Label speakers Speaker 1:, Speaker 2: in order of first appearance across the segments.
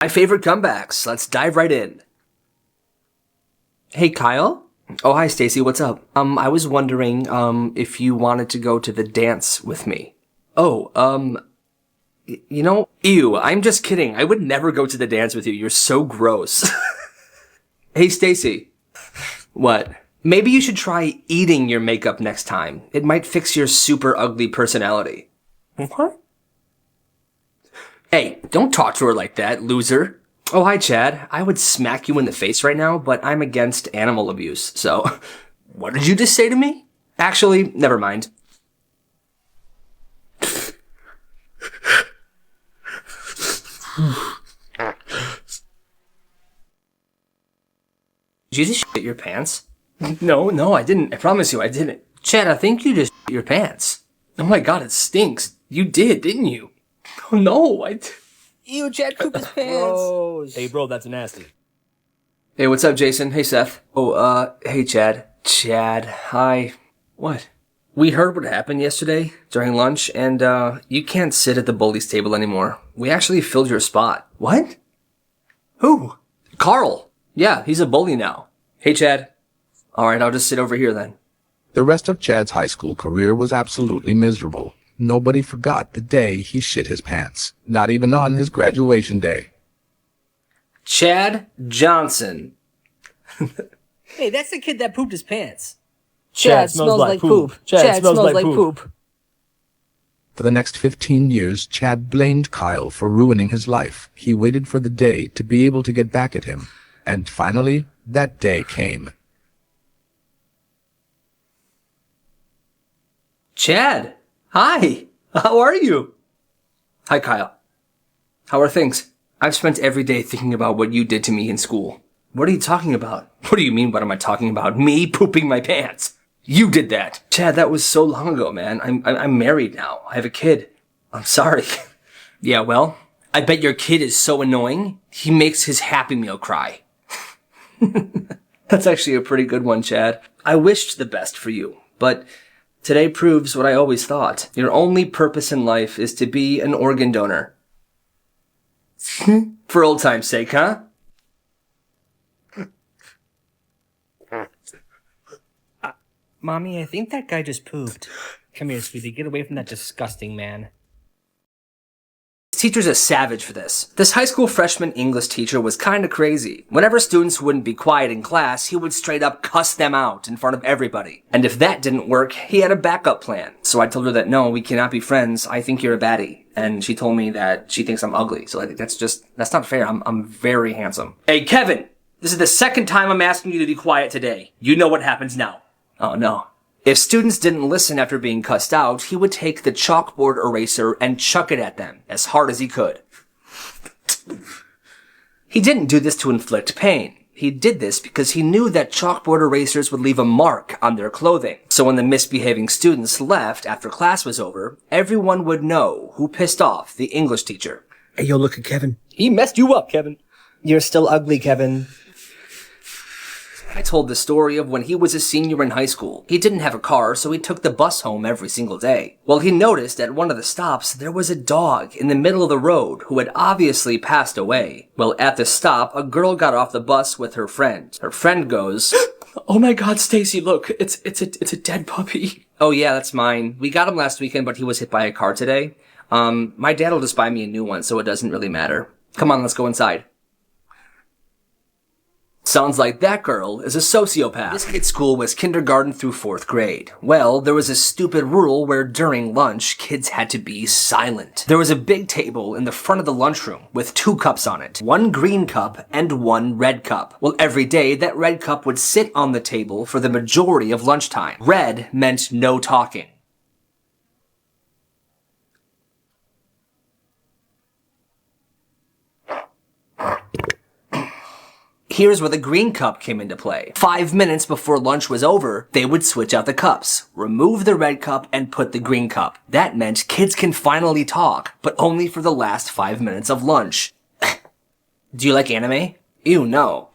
Speaker 1: My favorite comebacks. Let's dive right in. Hey, Kyle? Oh, hi, Stacy. What's up? I was wondering, if you wanted to go to the dance with me. Oh, ew, I'm just kidding. I would never go to the dance with you. You're so gross. Hey, Stacy. What? Maybe you should try eating your makeup next time. It might fix your super ugly personality. What? Hey, don't talk to her like that, loser. Oh, hi, Chad. I would smack you in the face right now, but I'm against animal abuse, so... What did you just say to me? Actually, never mind. Did you just shit your pants? No, I didn't. I promise you, I didn't. Chad, I think you just shit your pants. Oh my god, it stinks. You did, didn't you? Oh no,
Speaker 2: Ew, Chad pooped his pants.
Speaker 3: Gross. Hey, bro, that's nasty.
Speaker 1: Hey, what's up, Jason? Hey, Seth. Oh, hey, Chad. Chad, hi. What? We heard what happened yesterday during lunch, and, you can't sit at the bullies table anymore. We actually filled your spot. What? Who? Carl. Yeah, he's a bully now. Hey, Chad. Alright, I'll just sit over here then.
Speaker 4: The rest of Chad's high school career was absolutely miserable. Nobody forgot the day he shit his pants. Not even on his graduation day.
Speaker 1: Chad Johnson.
Speaker 2: Hey, that's the kid that pooped his pants.
Speaker 3: Chad smells like poop. Chad smells like poop.
Speaker 4: For the next 15 years, Chad blamed Kyle for ruining his life. He waited for the day to be able to get back at him. And finally, that day came.
Speaker 1: Chad. Hi. How are you? Hi, Kyle. How are things? I've spent every day thinking about what you did to me in school. What are you talking about? What do you mean, what am I talking about? Me pooping my pants. You did that. Chad, that was so long ago, man. I'm married now. I have a kid. I'm sorry. Yeah, well, I bet your kid is so annoying, he makes his Happy Meal cry. That's actually a pretty good one, Chad. I wished the best for you, but today proves what I always thought. Your only purpose in life is to be an organ donor. For old time's sake, huh?
Speaker 2: Mommy, I think that guy just pooped. Come here, sweetie. Get away from that disgusting man.
Speaker 1: This teacher's a savage for this. This high school freshman English teacher was kinda crazy. Whenever students wouldn't be quiet in class, he would straight up cuss them out in front of everybody. And if that didn't work, he had a backup plan. So I told her that no, we cannot be friends. I think you're a baddie. And she told me that she thinks I'm ugly. So I think that's not fair. I'm very handsome. Hey, Kevin! This is the second time I'm asking you to be quiet today. You know what happens now. Oh no. If students didn't listen after being cussed out, he would take the chalkboard eraser and chuck it at them as hard as he could. He didn't do this to inflict pain. He did this because he knew that chalkboard erasers would leave a mark on their clothing. So when the misbehaving students left after class was over, everyone would know who pissed off the English teacher.
Speaker 2: Hey, yo, look at Kevin.
Speaker 3: He messed you up, Kevin.
Speaker 2: You're still ugly, Kevin.
Speaker 1: I told the story of when he was a senior in high school. He didn't have a car, so he took the bus home every single day. Well, he noticed at one of the stops there was a dog in the middle of the road who had obviously passed away. Well, at the stop, a girl got off the bus with her friend. Her friend goes, "Oh my god, Stacy, look, it's a dead puppy." "Oh yeah, that's mine. We got him last weekend, but he was hit by a car today. My dad will just buy me a new one, so it doesn't really matter. Come on, let's go inside." Sounds like that girl is a sociopath. This kid's school was kindergarten through 4th grade. Well, there was a stupid rule where during lunch, kids had to be silent. There was a big table in the front of the lunchroom with 2 cups on it. 1 green cup and 1 red cup. Well, every day, that red cup would sit on the table for the majority of lunchtime. Red meant no talking. Here's where the green cup came into play. 5 minutes before lunch was over, they would switch out the cups, remove the red cup, and put the green cup. That meant kids can finally talk, but only for the last 5 minutes of lunch. Do you like anime? Ew, no.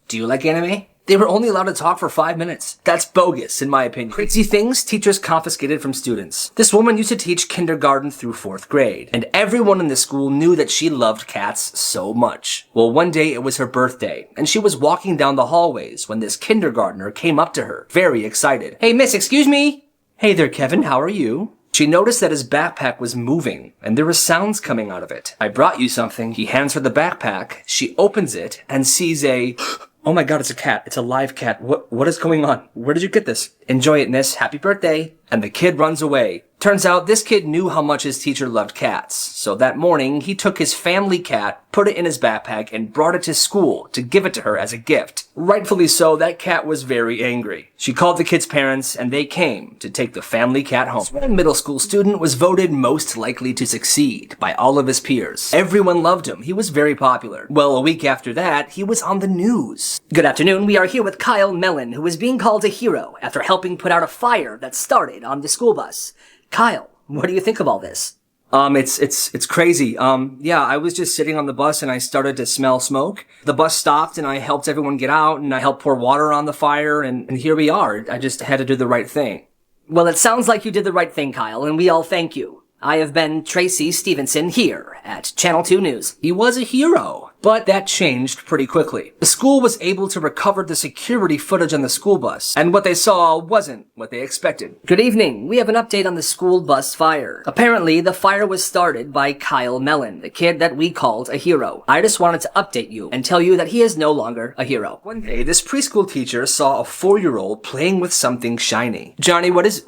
Speaker 1: Do you like anime? They were only allowed to talk for 5 minutes. That's bogus, in my opinion. Crazy things teachers confiscated from students. This woman used to teach kindergarten through 4th grade, and everyone in the school knew that she loved cats so much. Well, one day it was her birthday, and she was walking down the hallways when this kindergartner came up to her, very excited. "Hey, miss, excuse me." "Hey there, Kevin, how are you?" She noticed that his backpack was moving, and there were sounds coming out of it. "I brought you something." He hands her the backpack. She opens it and sees a... Oh my god, it's a cat. It's a live cat. What is going on? Where did you get this? "Enjoy it, miss. Happy birthday." And the kid runs away. Turns out this kid knew how much his teacher loved cats. So that morning, he took his family cat, put it in his backpack, and brought it to school to give it to her as a gift. Rightfully so, that cat was very angry. She called the kid's parents, and they came to take the family cat home. One middle school student was voted most likely to succeed by all of his peers. Everyone loved him. He was very popular. Well, a week after that, he was on the news.
Speaker 5: Good afternoon. We are here with Kyle Mellon, who is being called a hero after helping put out a fire that started on the school bus. Kyle, what do you think of all this?
Speaker 1: It's crazy. Yeah, I was just sitting on the bus and I started to smell smoke. The bus stopped and I helped everyone get out and I helped pour water on the fire and here we are. I just had to do the right thing.
Speaker 5: Well, it sounds like you did the right thing, Kyle, and we all thank you. I have been Tracy Stevenson here at Channel 2 News.
Speaker 1: He was a hero, but that changed pretty quickly. The school was able to recover the security footage on the school bus, and what they saw wasn't what they expected.
Speaker 5: Good evening. We have an update on the school bus fire. Apparently, the fire was started by Kyle Mellon, the kid that we called a hero. I just wanted to update you and tell you that he is no longer a hero.
Speaker 1: One day, this preschool teacher saw a 4-year-old playing with something shiny. "Johnny, what is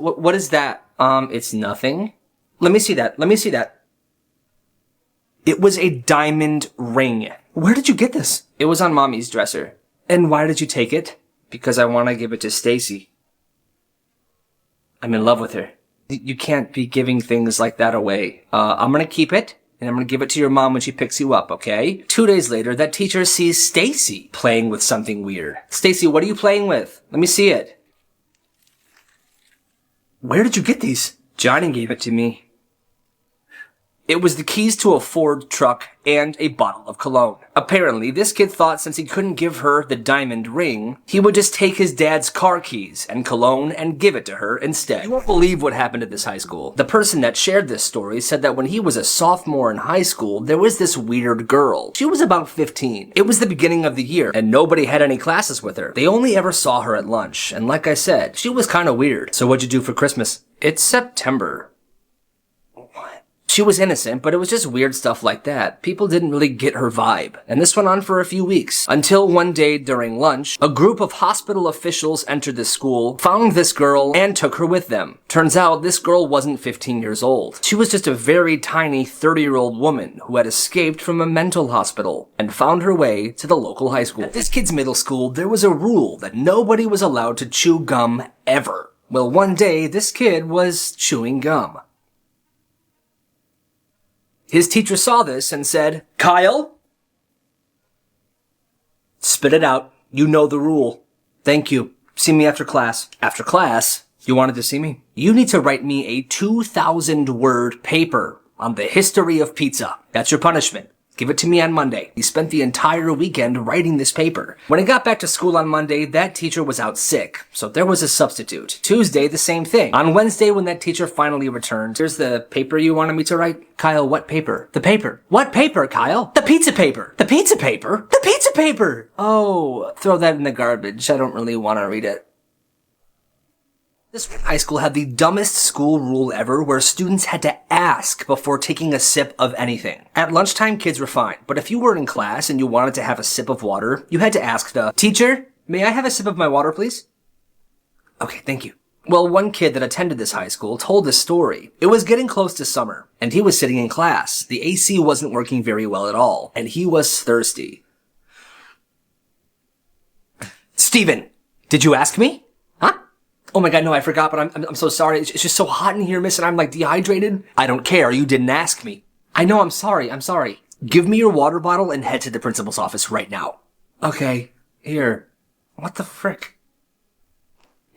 Speaker 1: that?" It's nothing. Let me see that. It was a diamond ring. Where did you get this? It was on Mommy's dresser. And why did you take it? Because I want to give it to Stacy. I'm in love with her. You can't be giving things like that away. I'm gonna keep it, and I'm gonna give it to your mom when she picks you up, okay? 2 days later, that teacher sees Stacy playing with something weird. "Stacy, what are you playing with? Let me see it." "Where did you get these?" "Johnny gave it to me." It was the keys to a Ford truck and a bottle of cologne. Apparently, this kid thought since he couldn't give her the diamond ring, he would just take his dad's car keys and cologne and give it to her instead. You won't believe what happened at this high school. The person that shared this story said that when he was a sophomore in high school, there was this weird girl. She was about 15. It was the beginning of the year, and nobody had any classes with her. They only ever saw her at lunch, and like I said, she was kinda weird. "So what'd you do for Christmas?" "It's September." She was innocent, but it was just weird stuff like that. People didn't really get her vibe. And this went on for a few weeks. Until one day during lunch, a group of hospital officials entered the school, found this girl, and took her with them. Turns out this girl wasn't 15 years old. She was just a very tiny 30-year-old woman who had escaped from a mental hospital and found her way to the local high school. At this kid's middle school, there was a rule that nobody was allowed to chew gum ever. Well, one day, this kid was chewing gum. His teacher saw this and said, "Kyle, spit it out. You know the rule." "Thank you. See me after class." "After class? You wanted to see me?" "You need to write me a 2,000-word paper on the history of pizza. That's your punishment. Give it to me on Monday." He spent the entire weekend writing this paper. When he got back to school on Monday, that teacher was out sick, so there was a substitute. Tuesday, the same thing. On Wednesday, when that teacher finally returned, "Here's the paper you wanted me to write." "Kyle, what paper?" "The paper." "What paper, Kyle?" "The pizza paper." "The pizza paper?" "The pizza paper!" "Oh, throw that in the garbage. I don't really want to read it." This high school had the dumbest school rule ever where students had to ask before taking a sip of anything. At lunchtime, kids were fine, but if you were in class and you wanted to have a sip of water, you had to ask the teacher, "May I have a sip of my water, please?" "Okay, thank you." Well, one kid that attended this high school told this story. It was getting close to summer, and he was sitting in class. The AC wasn't working very well at all, and he was thirsty. "Steven, did you ask me?" "Huh? Oh my god, no, I forgot, but I'm so sorry. It's just so hot in here, miss, and I'm like dehydrated." "I don't care. You didn't ask me." "I know, I'm sorry. Give me your water bottle and head to the principal's office right now." "Okay, here." What the frick?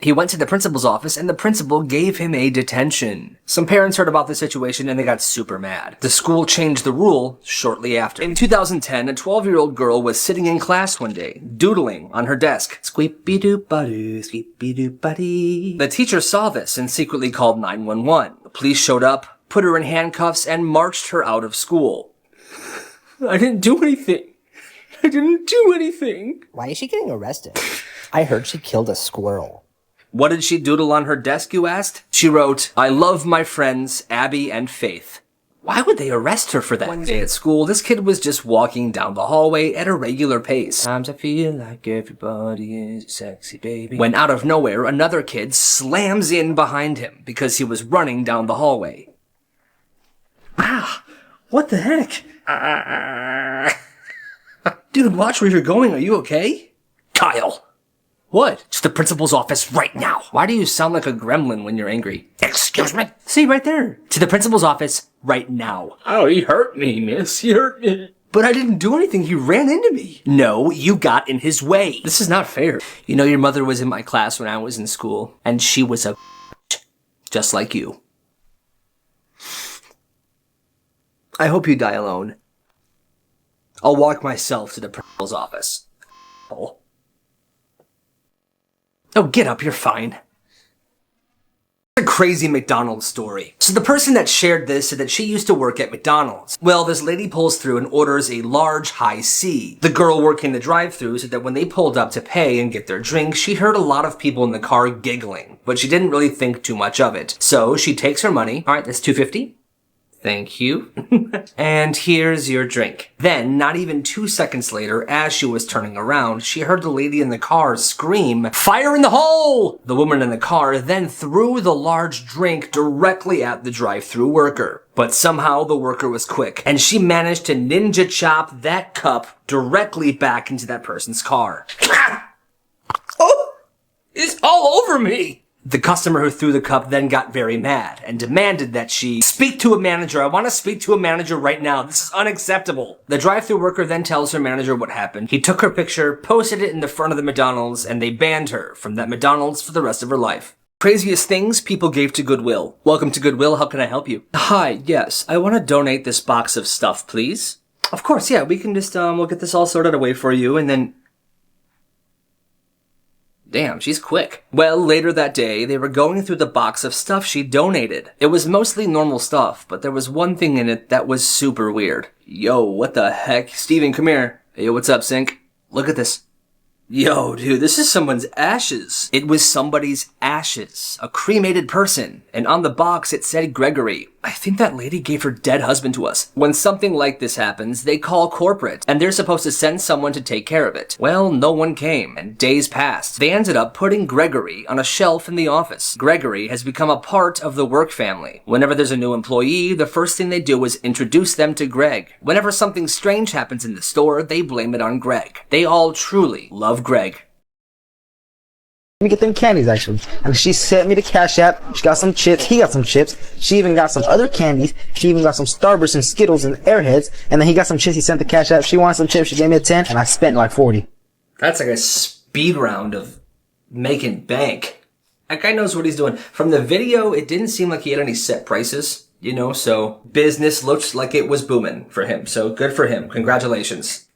Speaker 5: He went to the principal's office and the principal gave him a detention. Some parents heard about the situation and they got super mad. The school changed the rule shortly after. In 2010, a 12-year-old girl was sitting in class one day, doodling on her desk. Squeepy-doop-ba-doo, squeepy-doop-ba-dee. The teacher saw this and secretly called 911. The police showed up, put her in handcuffs, and marched her out of school. I didn't do anything. I didn't do anything.
Speaker 2: Why is she getting arrested? I heard she killed a squirrel.
Speaker 5: What did she doodle on her desk, you asked? She wrote, I love my friends, Abby and Faith. Why would they arrest her for that? One day at school, this kid was just walking down the hallway at a regular pace. Sometimes I feel like everybody is a sexy baby. When out of nowhere, another kid slams in behind him because he was running down the hallway. Ah, what the heck? Dude, watch where you're going. Are you okay? Kyle. What? To the principal's office right now. Why do you sound like a gremlin when you're angry? Excuse me? See, right there. To the principal's office right now.
Speaker 1: Oh, he hurt me, miss. He hurt me.
Speaker 5: But I didn't do anything. He ran into me. No, you got in his way. This is not fair. You know, your mother was in my class when I was in school, and she was a just like you. I hope you die alone. I'll walk myself to the principal's office. Oh, get up, you're fine. A crazy McDonald's story. So the person that shared this said that she used to work at McDonald's. Well, this lady pulls through and orders a large high C. The girl working the drive-thru said that when they pulled up to pay and get their drink, she heard a lot of people in the car giggling, but she didn't really think too much of it. So she takes her money. All right, that's $2.50. Thank you. And here's your drink. Then, not even 2 seconds later, as she was turning around, she heard the lady in the car scream, "Fire in the hole!" The woman in the car then threw the large drink directly at the drive-thru worker. But somehow the worker was quick, and she managed to ninja chop that cup directly back into that person's car. Oh! It's all over me! The customer who threw the cup then got very mad and demanded that she speak to a manager. I want to speak to a manager right now. This is unacceptable. The drive-thru worker then tells her manager what happened. He took her picture, posted it in the front of the McDonald's, and they banned her from that McDonald's for the rest of her life. Craziest things people gave to Goodwill. Welcome to Goodwill. How can I help you? Hi, yes. I want to donate this box of stuff, please. Of course, yeah. We can just, we'll get this all sorted away for you, and then... Damn, she's quick. Well, later that day, they were going through the box of stuff she donated. It was mostly normal stuff, but there was one thing in it that was super weird. Yo, what the heck? Steven, come here. Hey, what's up, Sync? Look at this. Yo, dude, this is someone's ashes. It was somebody's ashes. A cremated person. And on the box, it said Gregory. I think that lady gave her dead husband to us. When something like this happens, they call corporate, and they're supposed to send someone to take care of it. Well, no one came, and days passed. They ended up putting Gregory on a shelf in the office. Gregory has become a part of the work family. Whenever there's a new employee, the first thing they do is introduce them to Greg. Whenever something strange happens in the store, they blame it on Greg. They all truly love Greg.
Speaker 3: Let me get them candies, actually. And she sent me the Cash App. She got some chips. He got some chips. She even got some other candies. She even got some Starburst and Skittles and Airheads. And then he got some chips. He sent the Cash App. She wanted some chips. She gave me a 10, and I spent like 40.
Speaker 5: That's like a speed round of making bank. That guy knows what he's doing. From the video, it didn't seem like he had any set prices, you know, so business looked like it was booming for him. So good for him. Congratulations.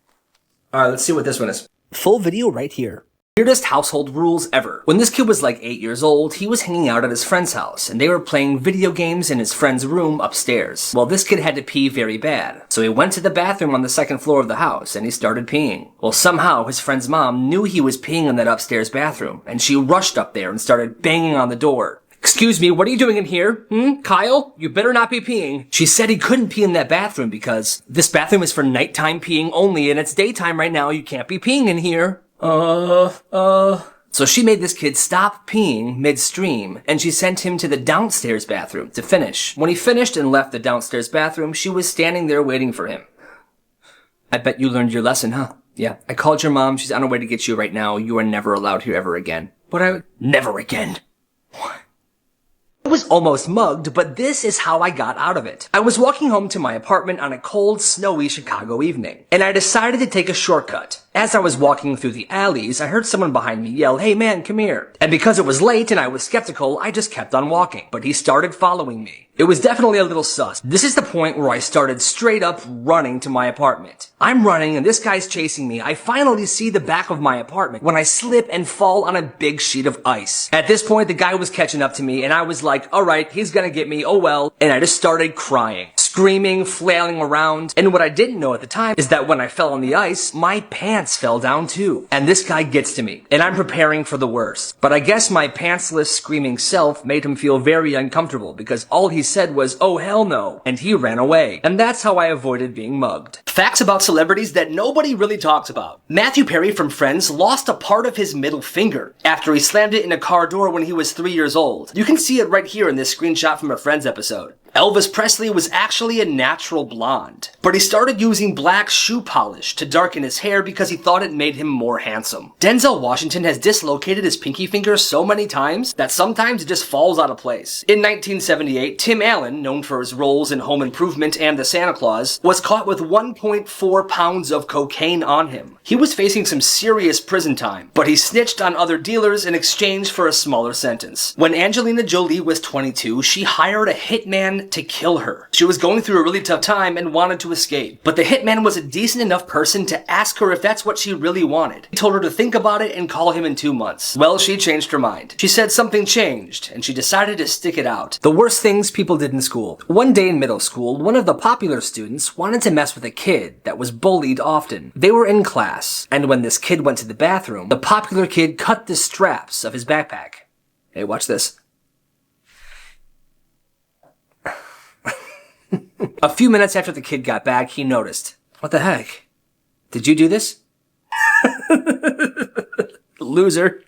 Speaker 5: All right, let's see what this one is.
Speaker 2: Full video right here.
Speaker 5: Weirdest household rules ever. When this kid was like 8 years old, he was hanging out at his friend's house, and they were playing video games in his friend's room upstairs. Well, this kid had to pee very bad, so he went to the bathroom on the second floor of the house, and he started peeing. Well, somehow, his friend's mom knew he was peeing in that upstairs bathroom, and she rushed up there and started banging on the door. Excuse me, what are you doing in here? Kyle? You better not be peeing. She said he couldn't pee in that bathroom because this bathroom is for nighttime peeing only, and it's daytime right now. You can't be peeing in here. So she made this kid stop peeing midstream, and she sent him to the downstairs bathroom to finish. When he finished and left the downstairs bathroom, she was standing there waiting for him. I bet you learned your lesson, huh? Yeah. I called your mom. She's on her way to get you right now. You are never allowed here ever again. Never again. What? I was almost mugged, but this is how I got out of it. I was walking home to my apartment on a cold, snowy Chicago evening, and I decided to take a shortcut. As I was walking through the alleys, I heard someone behind me yell, "Hey man, come here." And because it was late and I was skeptical, I just kept on walking. But he started following me. It was definitely a little sus. This is the point where I started straight up running to my apartment. I'm running and this guy's chasing me. I finally see the back of my apartment when I slip and fall on a big sheet of ice. At this point, the guy was catching up to me and I was like, alright, he's gonna get me, oh well. And I just started crying, screaming, flailing around. And what I didn't know at the time is that when I fell on the ice, my pants fell down too. And this guy gets to me, and I'm preparing for the worst. But I guess my pantsless screaming self made him feel very uncomfortable because all he said was, "Oh hell no," and he ran away. And that's how I avoided being mugged. Facts about celebrities that nobody really talks about. Matthew Perry from Friends lost a part of his middle finger after he slammed it in a car door when he was 3 years old. You can see it right here in this screenshot from a Friends episode. Elvis Presley was actually a natural blonde, but he started using black shoe polish to darken his hair because he thought it made him more handsome. Denzel Washington has dislocated his pinky finger so many times that sometimes it just falls out of place. In 1978, Tim Allen, known for his roles in Home Improvement and The Santa Claus, was caught with 1.4 pounds of cocaine on him. He was facing some serious prison time, but he snitched on other dealers in exchange for a smaller sentence. When Angelina Jolie was 22, she hired a hitman to kill her. She was going through a really tough time and wanted to escape, but the hitman was a decent enough person to ask her if that's what she really wanted. He told her to think about it and call him in 2 months. Well, she changed her mind. She said something changed, and she decided to stick it out. The worst things people did in school. One day in middle school, one of the popular students wanted to mess with a kid that was bullied often. They were in class, and when this kid went to the bathroom, the popular kid cut the straps of his backpack. Hey, watch this. A few minutes after the kid got back, he noticed. What the heck? Did you do this? Loser.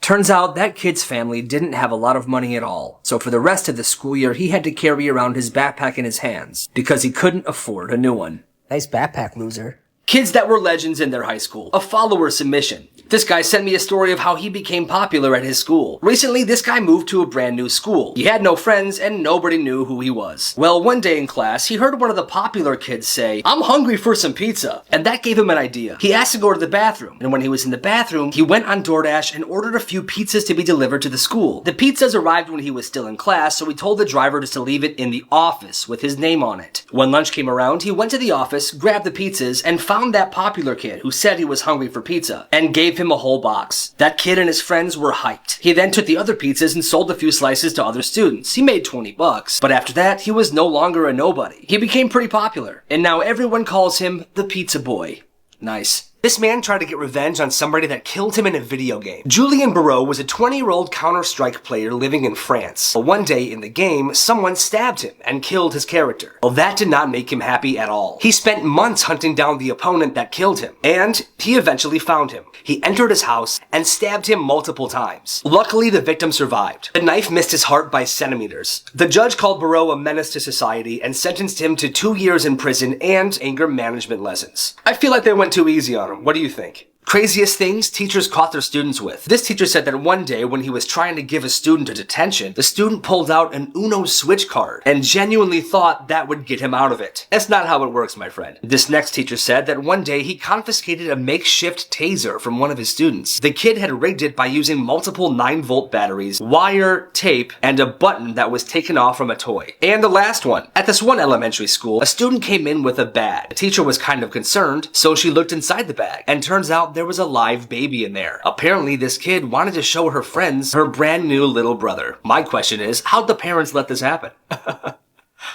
Speaker 5: Turns out that kid's family didn't have a lot of money at all, so for the rest of the school year he had to carry around his backpack in his hands because he couldn't afford a new one.
Speaker 2: Nice backpack, loser.
Speaker 5: Kids that were legends in their high school. A follower submission. This guy sent me a story of how he became popular at his school. Recently, this guy moved to a brand new school. He had no friends and nobody knew who he was. Well, one day in class, he heard one of the popular kids say, "I'm hungry for some pizza." And that gave him an idea. He asked to go to the bathroom. And when he was in the bathroom, he went on DoorDash and ordered a few pizzas to be delivered to the school. The pizzas arrived when he was still in class, so he told the driver just to leave it in the office with his name on it. When lunch came around, he went to the office, grabbed the pizzas, and found that popular kid who said he was hungry for pizza, and gave him a whole box. That kid and his friends were hyped. He then took the other pizzas and sold a few slices to other students. He made $20, but after that, he was no longer a nobody. He became pretty popular, and now everyone calls him the Pizza Boy. Nice. This man tried to get revenge on somebody that killed him in a video game. Julien Barreau was a 20-year-old Counter-Strike player living in France. But one day in the game, someone stabbed him and killed his character. Well, that did not make him happy at all. He spent months hunting down the opponent that killed him, and he eventually found him. He entered his house and stabbed him multiple times. Luckily, the victim survived. The knife missed his heart by centimeters. The judge called Barreau a menace to society and sentenced him to 2 years in prison and anger management lessons. I feel like they went too easy on him. What do you think? Craziest things teachers caught their students with. This teacher said that one day when he was trying to give a student a detention, the student pulled out an Uno Switch card and genuinely thought that would get him out of it. That's not how it works, my friend. This next teacher said that one day he confiscated a makeshift taser from one of his students. The kid had rigged it by using multiple 9-volt batteries, wire, tape, and a button that was taken off from a toy. And the last one. At this one elementary school, a student came in with a bag. The teacher was kind of concerned, so she looked inside the bag, and turns out there was a live baby in there. Apparently, this kid wanted to show her friends her brand new little brother. My question is, how'd the parents let this happen?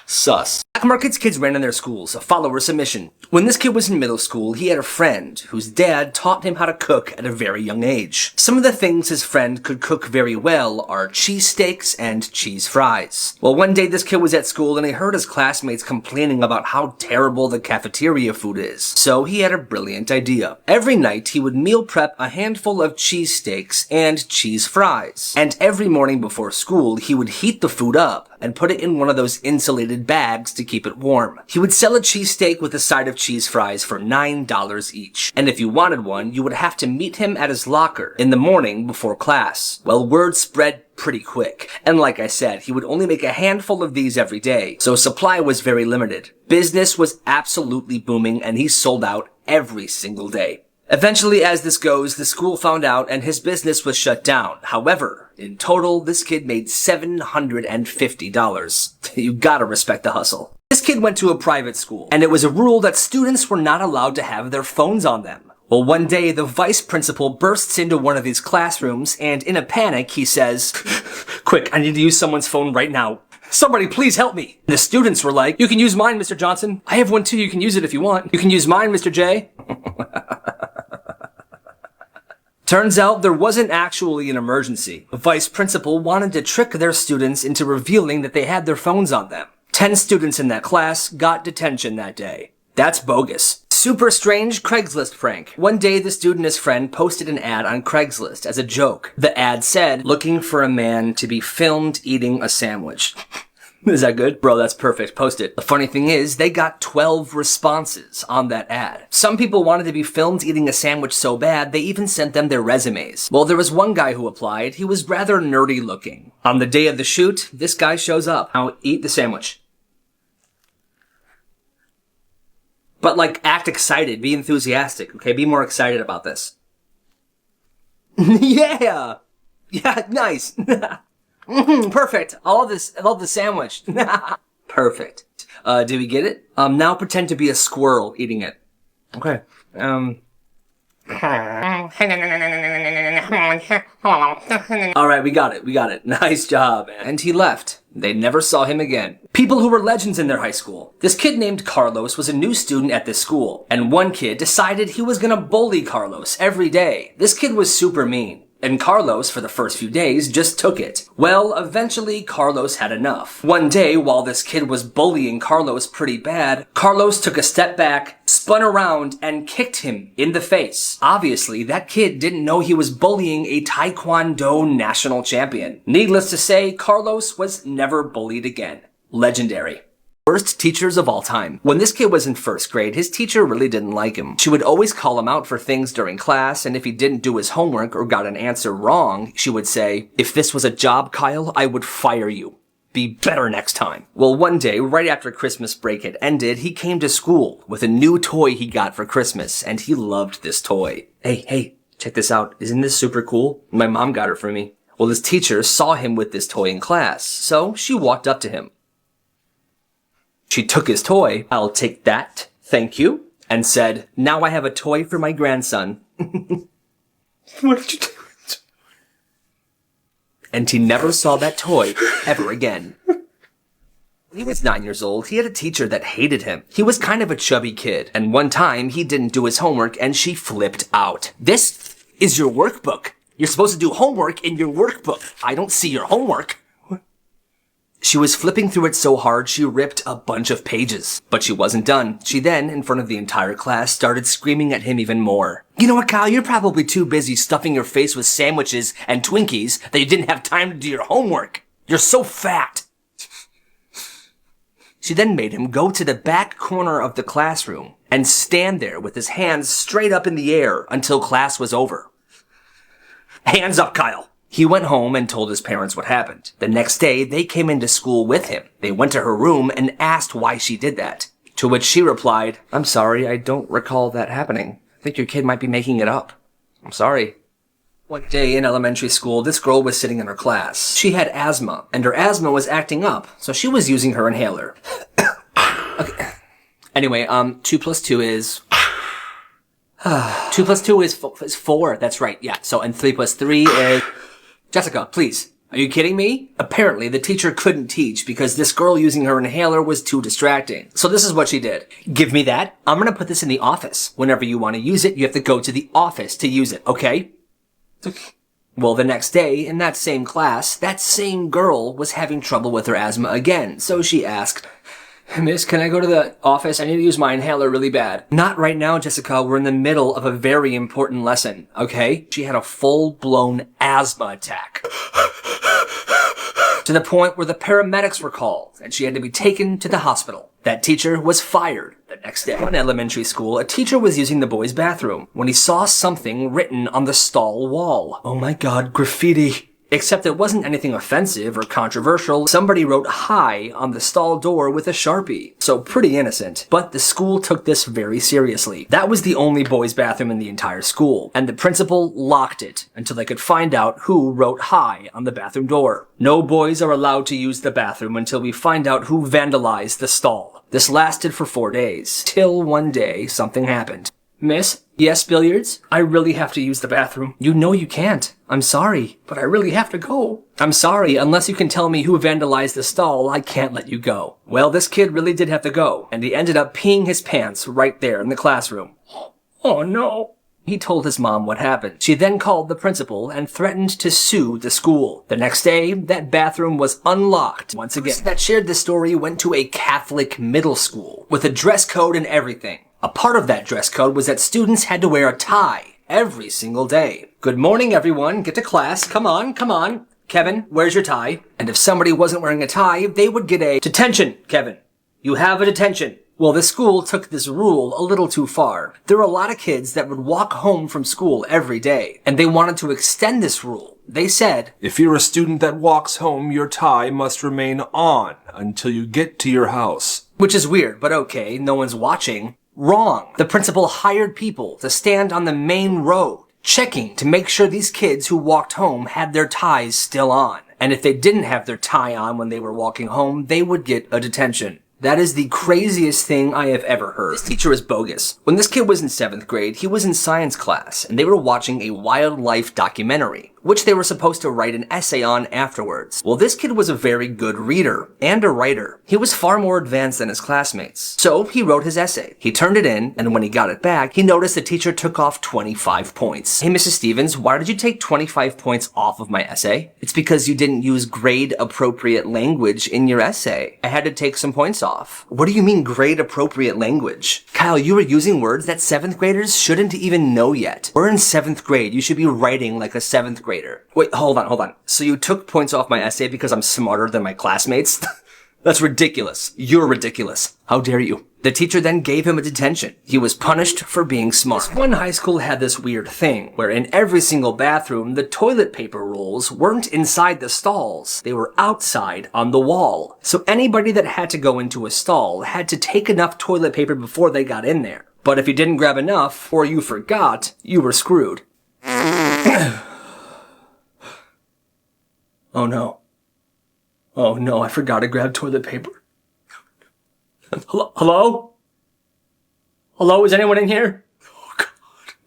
Speaker 5: Sus. Black markets kids ran in their schools, a follower submission. When this kid was in middle school, he had a friend whose dad taught him how to cook at a very young age. Some of the things his friend could cook very well are cheesesteaks and cheese fries. Well, one day this kid was at school and he heard his classmates complaining about how terrible the cafeteria food is. So he had a brilliant idea. Every night he would meal prep a handful of cheesesteaks and cheese fries. And every morning before school, he would heat the food up and put it in one of those insulated bags to keep it warm. He would sell a cheesesteak with a side of cheese fries for $9 each. And if you wanted one, you would have to meet him at his locker in the morning before class. Well, word spread pretty quick. And like I said, he would only make a handful of these every day, so supply was very limited. Business was absolutely booming and he sold out every single day. Eventually, as this goes, the school found out and his business was shut down. However, in total, this kid made $750. You gotta respect the hustle. This kid went to a private school, and it was a rule that students were not allowed to have their phones on them. Well, one day, the vice principal bursts into one of these classrooms, and in a panic, he says, "Quick, I need to use someone's phone right now. Somebody please help me." The students were like, "You can use mine, Mr. Johnson. I have one too, you can use it if you want. You can use mine, Mr. J." Turns out there wasn't actually an emergency. The vice principal wanted to trick their students into revealing that they had their phones on them. 10 students in that class got detention that day. That's bogus. Super strange Craigslist prank. One day, the student and his friend posted an ad on Craigslist as a joke. The ad said, "Looking for a man to be filmed eating a sandwich." Is that good? Bro, that's perfect. Post it. The funny thing is, they got 12 responses on that ad. Some people wanted to be filmed eating a sandwich so bad, they even sent them their resumes. Well, there was one guy who applied. He was rather nerdy looking. On the day of the shoot, this guy shows up. Now, eat the sandwich. But, like, act excited. Be enthusiastic, okay? Be more excited about this. Yeah! Yeah, nice. Perfect. I love the sandwich. Perfect. Did we get it? Now pretend to be a squirrel eating it. Okay. Alright, we got it. Nice job. And he left. They never saw him again. People who were legends in their high school. This kid named Carlos was a new student at this school, and one kid decided he was gonna bully Carlos every day. This kid was super mean. And Carlos, for the first few days, just took it. Well, eventually, Carlos had enough. One day, while this kid was bullying Carlos pretty bad, Carlos took a step back, spun around, and kicked him in the face. Obviously, that kid didn't know he was bullying a Taekwondo national champion. Needless to say, Carlos was never bullied again. Legendary. Worst teachers of all time. When this kid was in first grade, his teacher really didn't like him. She would always call him out for things during class, and if he didn't do his homework or got an answer wrong, she would say, "If this was a job, Kyle, I would fire you. Be better next time." Well, one day, right after Christmas break had ended, he came to school with a new toy he got for Christmas, and he loved this toy. Hey, check this out. Isn't this super cool? My mom got it for me. Well, his teacher saw him with this toy in class, so she walked up to him. She took his toy, "I'll take that, thank you," and said, "Now I have a toy for my grandson." What did you do? And he never saw that toy ever again. When he was 9 years old, he had a teacher that hated him. He was kind of a chubby kid, and one time he didn't do his homework and she flipped out. "This is your workbook. You're supposed to do homework in your workbook. I don't see your homework." She was flipping through it so hard she ripped a bunch of pages. But she wasn't done. She then, in front of the entire class, started screaming at him even more. "You know what, Kyle? You're probably too busy stuffing your face with sandwiches and Twinkies that you didn't have time to do your homework. You're so fat." She then made him go to the back corner of the classroom and stand there with his hands straight up in the air until class was over. "Hands up, Kyle." He went home and told his parents what happened. The next day, they came into school with him. They went to her room and asked why she did that. To which she replied, "I'm sorry, I don't recall that happening. I think your kid might be making it up. I'm sorry." One day in elementary school, this girl was sitting in her class. She had asthma, and her asthma was acting up, so she was using her inhaler. Okay. Anyway, 2 plus 2 is... 2 plus 2 is 4. That's right, yeah. So, and 3 plus 3 is... Jessica, please. Are you kidding me? Apparently, the teacher couldn't teach because this girl using her inhaler was too distracting. So this is what she did. "Give me that. I'm gonna put this in the office. Whenever you want to use it, you have to go to the office to use it, okay?" Well, the next day, in that same class, that same girl was having trouble with her asthma again. So she asked, "Miss, can I go to the office? I need to use my inhaler really bad." "Not right now, Jessica. We're in the middle of a very important lesson, okay?" She had a full-blown asthma attack. To the point where the paramedics were called, and she had to be taken to the hospital. That teacher was fired the next day. In elementary school, a teacher was using the boys' bathroom when he saw something written on the stall wall. "Oh my god, graffiti." Except it wasn't anything offensive or controversial. Somebody wrote "hi" on the stall door with a Sharpie. So pretty innocent. But the school took this very seriously. That was the only boys' bathroom in the entire school, and the principal locked it until they could find out who wrote "hi" on the bathroom door. No boys are allowed to use the bathroom until we find out who vandalized the stall. This lasted for 4 days, till one day something happened. Miss? Yes, Billiards? I really have to use the bathroom. You know you can't. I'm sorry, but I really have to go. I'm sorry, unless you can tell me who vandalized the stall, I can't let you go. Well, this kid really did have to go, and he ended up peeing his pants right there in the classroom. Oh no. He told his mom what happened. She then called the principal and threatened to sue the school. The next day, that bathroom was unlocked once again. The person that shared this story went to a Catholic middle school with a dress code and everything. A part of that dress code was that students had to wear a tie every single day. Good morning, everyone. Get to class. Come on, come on. Kevin, where's your tie? And if somebody wasn't wearing a tie, they would get a detention, Kevin. You have a detention. Well, the school took this rule a little too far. There were a lot of kids that would walk home from school every day, and they wanted to extend this rule. They said,
Speaker 6: if you're a student that walks home, your tie must remain on until you get to your house.
Speaker 5: Which is weird, but okay, no one's watching. Wrong. The principal hired people to stand on the main road, checking to make sure these kids who walked home had their ties still on. And if they didn't have their tie on when they were walking home, they would get a detention. That is the craziest thing I have ever heard. This teacher is bogus. When this kid was in 7th grade, he was in science class, and they were watching a wildlife documentary, which they were supposed to write an essay on afterwards. Well, this kid was a very good reader and a writer. He was far more advanced than his classmates. So he wrote his essay. He turned it in, and when he got it back, he noticed the teacher took off 25 points. Hey, Mrs. Stevens, why did you take 25 points off of my essay? It's because you didn't use grade-appropriate language in your essay. I had to take some points off. What do you mean grade-appropriate language? Kyle, you were using words that 7th graders shouldn't even know yet. We're in 7th grade. You should be writing like a 7th grader. Wait, hold on. So you took points off my essay because I'm smarter than my classmates? That's ridiculous. You're ridiculous. How dare you? The teacher then gave him a detention. He was punished for being smart. One high school had this weird thing where in every single bathroom, the toilet paper rolls weren't inside the stalls. They were outside on the wall. So anybody that had to go into a stall had to take enough toilet paper before they got in there. But if you didn't grab enough, or you forgot, you were screwed. Oh no. Oh no, I forgot to grab toilet paper. Hello? Hello, is anyone in here? Oh God.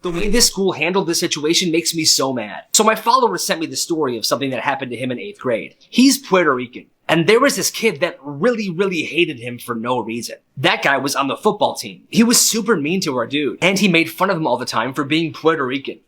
Speaker 5: The way this school handled this situation makes me so mad. So my follower sent me the story of something that happened to him in 8th grade. He's Puerto Rican. And there was this kid that really hated him for no reason. That guy was on the football team. He was super mean to our dude. And he made fun of him all the time for being Puerto Rican.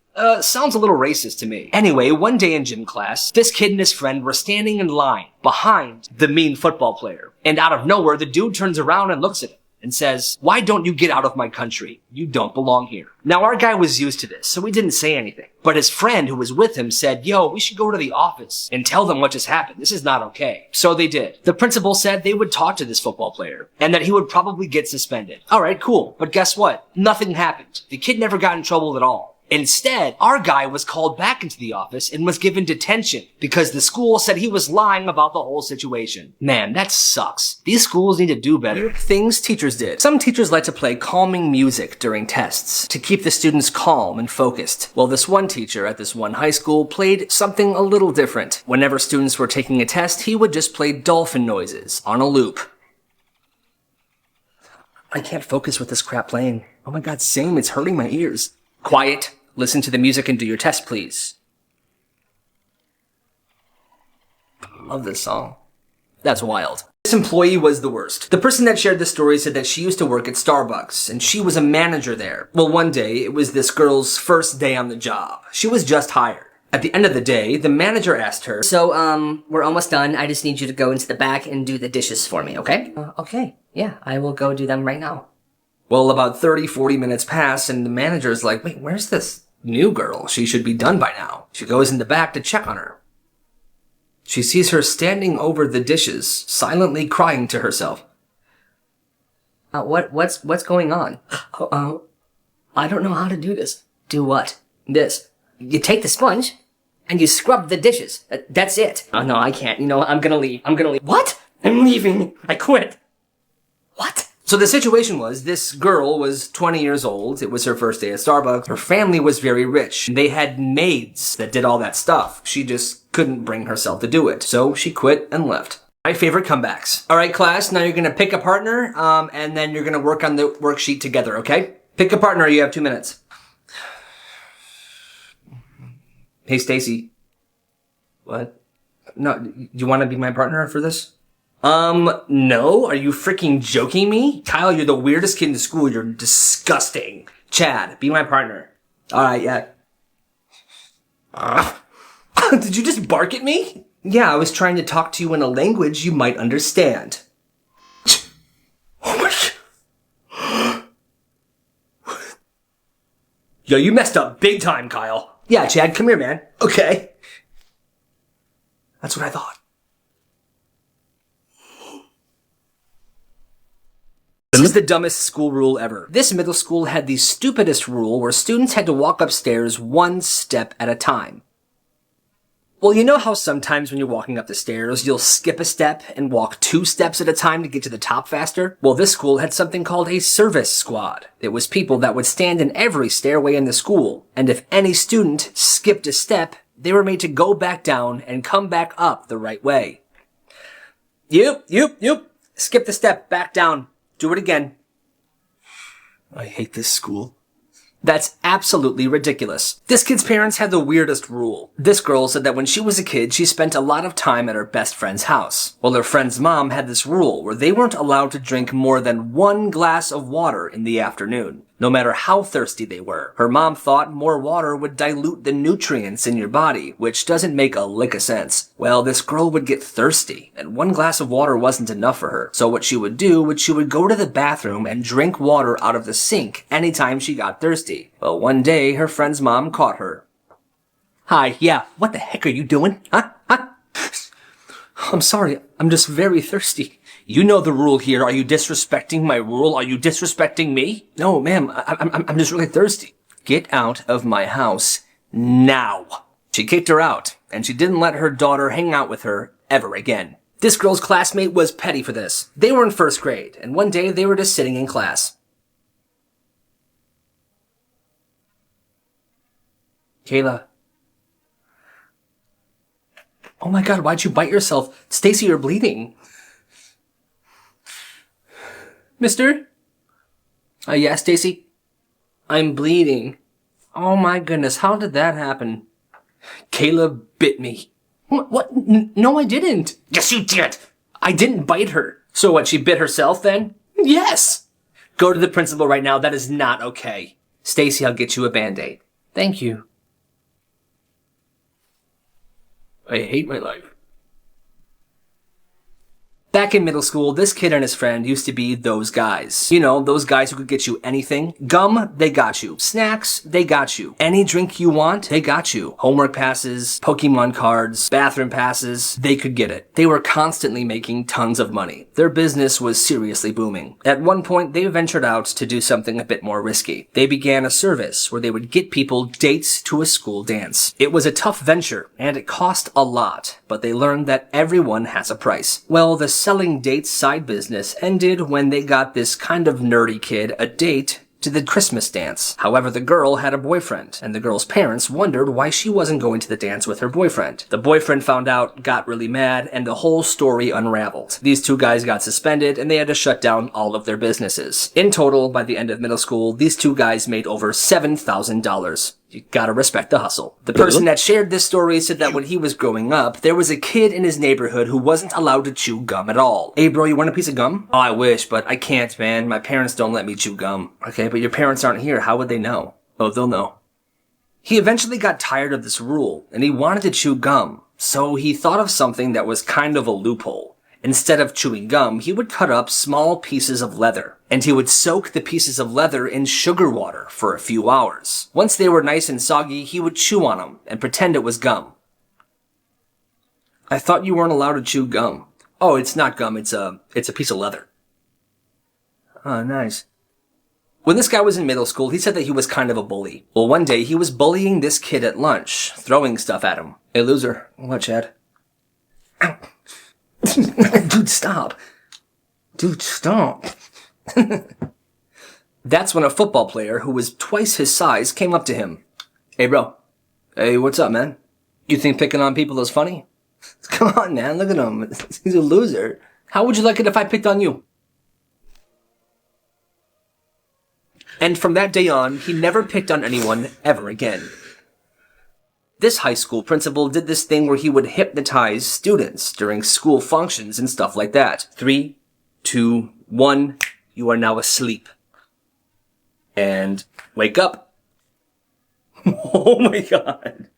Speaker 5: Sounds a little racist to me. Anyway, one day in gym class, this kid and his friend were standing in line behind the mean football player. And out of nowhere, the dude turns around and looks at him and says, "Why don't you get out of my country? You don't belong here." Now, our guy was used to this, so he didn't say anything. But his friend who was with him said, "Yo, we should go to the office and tell them what just happened. This is not okay." So they did. The principal said they would talk to this football player and that he would probably get suspended. All right, cool. But guess what? Nothing happened. The kid never got in trouble at all. Instead, our guy was called back into the office and was given detention because the school said he was lying about the whole situation. Man, that sucks. These schools need to do better. Things teachers did. Some teachers like to play calming music during tests to keep the students calm and focused. Well, this one teacher at this one high school played something a little different. Whenever students were taking a test, he would just play dolphin noises on a loop. I can't focus with this crap playing. Oh my God, same. It's hurting my ears. Quiet. Listen to the music and do your test, please. Love this song. That's wild. This employee was the worst. The person that shared this story said that she used to work at Starbucks, and she was a manager there. Well, one day, it was this girl's first day on the job. She was just hired. At the end of the day, the manager asked her,
Speaker 7: So, we're almost done. I just need you to go into the back and do the dishes for me, okay? Okay. Yeah, I will go do them right now.
Speaker 5: Well, about 30-40 minutes pass, and the manager's like, "Wait, where's this new girl? She should be done by now." She goes in the back to check on her. She sees her standing over the dishes, silently crying to herself.
Speaker 7: What's going on?
Speaker 5: I don't know how to do this.
Speaker 7: Do what?
Speaker 5: This.
Speaker 7: You take the sponge, And you scrubbed the dishes. That's it. Oh, no, I can't. You know what? I'm gonna leave. What? I'm leaving. I quit. What?
Speaker 5: So the situation was, this girl was 20 years old. It was her first day at Starbucks. Her family was very rich. They had maids that did all that stuff. She just couldn't bring herself to do it. So she quit and left. My favorite comebacks. All right, class, now you're going to pick a partner, and then you're going to work on the worksheet together, okay? Pick a partner. You have 2 minutes. Hey, Stacy. What? No, do you want to be my partner for this? No. Are you freaking joking me? Kyle, you're the weirdest kid in school. You're disgusting. Chad, be my partner. All right, yeah. Did you just bark at me? Yeah, I was trying to talk to you in a language you might understand. Oh my God. Yo, you messed up big time, Kyle. Yeah, Chad, come here, man. Okay. That's what I thought. This is the dumbest school rule ever. This middle school had the stupidest rule where students had to walk upstairs one step at a time. Well, you know how sometimes when you're walking up the stairs, you'll skip a step and walk 2 steps at a time to get to the top faster? Well, this school had something called a service squad. It was people that would stand in every stairway in the school, and if any student skipped a step, they were made to go back down and come back up the right way. You. Skip the step, back down. Do it again. I hate this school. That's absolutely ridiculous. This kid's parents had the weirdest rule. This girl said that when she was a kid, she spent a lot of time at her best friend's house. Well, her friend's mom had this rule where they weren't allowed to drink more than 1 glass of water in the afternoon, no matter how thirsty they were. Her mom thought more water would dilute the nutrients in your body, which doesn't make a lick of sense. Well, this girl would get thirsty, and 1 glass of water wasn't enough for her. So what she would do was she would go to the bathroom and drink water out of the sink anytime she got thirsty. Well, one day, her friend's mom caught her. Hi, yeah, what the heck are you doing? Huh? I'm sorry, I'm just very thirsty. You know the rule here. Are you disrespecting my rule? Are you disrespecting me? No, ma'am, I'm just really thirsty. Get out of my house now. She kicked her out, and she didn't let her daughter hang out with her ever again. This girl's classmate was petty for this. They were in 1st grade, and one day they were just sitting in class. Kayla. Oh my God, why'd you bite yourself? Stacy, you're bleeding. Mister? Yeah, Stacy? I'm bleeding. Oh my goodness, how did that happen? Kayla bit me. What? No, I didn't. Yes, you did. I didn't bite her. So what, she bit herself then? Yes. Go to the principal right now. That is not okay. Stacy, I'll get you a Band-Aid. Thank you. I hate my life. Back in middle school, this kid and his friend used to be those guys. You know, those guys who could get you anything. Gum, they got you. Snacks, they got you. Any drink you want, they got you. Homework passes, Pokemon cards, bathroom passes, they could get it. They were constantly making tons of money. Their business was seriously booming. At one point, they ventured out to do something a bit more risky. They began a service where they would get people dates to a school dance. It was a tough venture, and it cost a lot, but they learned that everyone has a price. Well, the selling dates side business ended when they got this kind of nerdy kid a date to the Christmas dance. However, the girl had a boyfriend, and the girl's parents wondered why she wasn't going to the dance with her boyfriend. The boyfriend found out, got really mad, and the whole story unraveled. These 2 guys got suspended, and they had to shut down all of their businesses. In total, by the end of middle school, these 2 guys made over $7,000. You gotta respect the hustle. The person that shared this story said that when he was growing up, there was a kid in his neighborhood who wasn't allowed to chew gum at all. Hey bro, you want a piece of gum? Oh, I wish, but I can't, man. My parents don't let me chew gum. Okay, but your parents aren't here. How would they know? Oh, they'll know. He eventually got tired of this rule, and he wanted to chew gum. So he thought of something that was kind of a loophole. Instead of chewing gum, he would cut up small pieces of leather, and he would soak the pieces of leather in sugar water for a few hours. Once they were nice and soggy, he would chew on them and pretend it was gum. I thought you weren't allowed to chew gum. Oh, it's not gum, it's a piece of leather. Oh, nice. When this guy was in middle school, he said that he was kind of a bully. Well, one day he was bullying this kid at lunch, throwing stuff at him. Hey, loser. What, Chad? Ow. Dude, stop. Dude, stop. That's when a football player who was twice his size came up to him. Hey, bro. Hey, what's up, man? You think picking on people is funny? Come on, man. Look at him. He's a loser. How would you like it if I picked on you? And from that day on, he never picked on anyone ever again. This high school principal did this thing where he would hypnotize students during school functions and stuff like that. 3, 2, 1, you are now asleep. And wake up. Oh my god.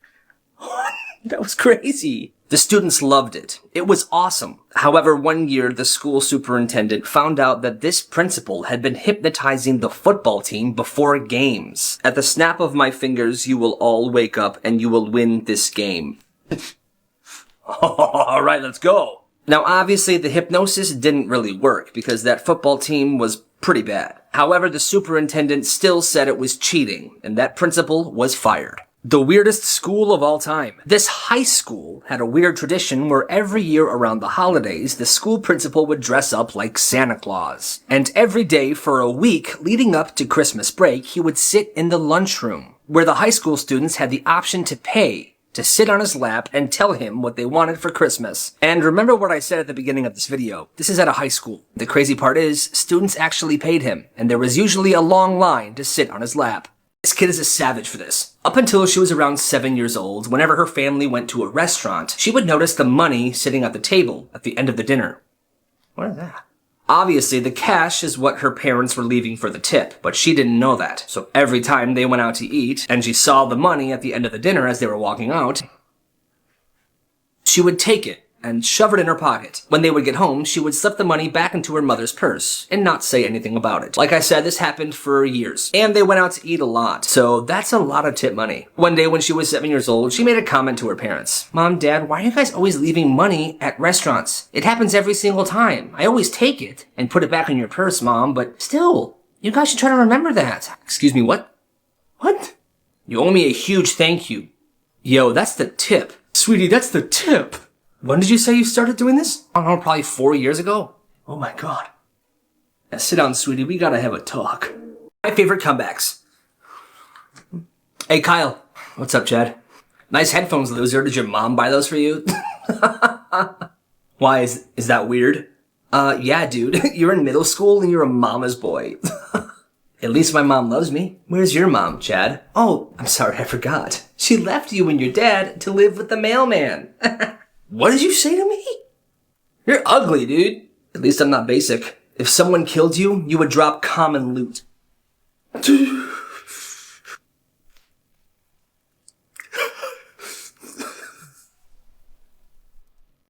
Speaker 5: That was crazy. The students loved it. It was awesome. However, one year, the school superintendent found out that this principal had been hypnotizing the football team before games. At the snap of my fingers, you will all wake up and you will win this game. All right, let's go. Now, obviously, the hypnosis didn't really work because that football team was pretty bad. However, the superintendent still said it was cheating, and that principal was fired. The weirdest school of all time. This high school had a weird tradition where every year around the holidays, the school principal would dress up like Santa Claus. And every day for a week leading up to Christmas break, he would sit in the lunchroom, where the high school students had the option to pay to sit on his lap and tell him what they wanted for Christmas. And remember what I said at the beginning of this video. This is at a high school. The crazy part is, students actually paid him, and there was usually a long line to sit on his lap. This kid is a savage for this. Up until she was around 7 years old, whenever her family went to a restaurant, she would notice the money sitting at the table at the end of the dinner. What is that? Obviously, the cash is what her parents were leaving for the tip, but she didn't know that. So every time they went out to eat, and she saw the money at the end of the dinner as they were walking out, she would take it and shove it in her pocket. When they would get home, she would slip the money back into her mother's purse and not say anything about it. Like I said, this happened for years, and they went out to eat a lot, so that's a lot of tip money. One day when she was 7 years old, she made a comment to her parents. Mom, Dad, why are you guys always leaving money at restaurants? It happens every single time. I always take it and put it back in your purse, Mom, but still, you guys should try to remember that. Excuse me, what? What? You owe me a huge thank you. Yo, that's the tip. Sweetie, that's the tip. When did you say you started doing this? I don't know, probably 4 years ago. Oh my god. Now sit down, sweetie. We gotta have a talk. My favorite comebacks. Hey, Kyle. What's up, Chad? Nice headphones, loser. Did your mom buy those for you? Why, is that weird? Yeah, dude. You're in middle school and you're a mama's boy. At least my mom loves me. Where's your mom, Chad? Oh, I'm sorry, I forgot. She left you and your dad to live with the mailman. What did you say to me? You're ugly, dude. At least I'm not basic. If someone killed you, you would drop common loot.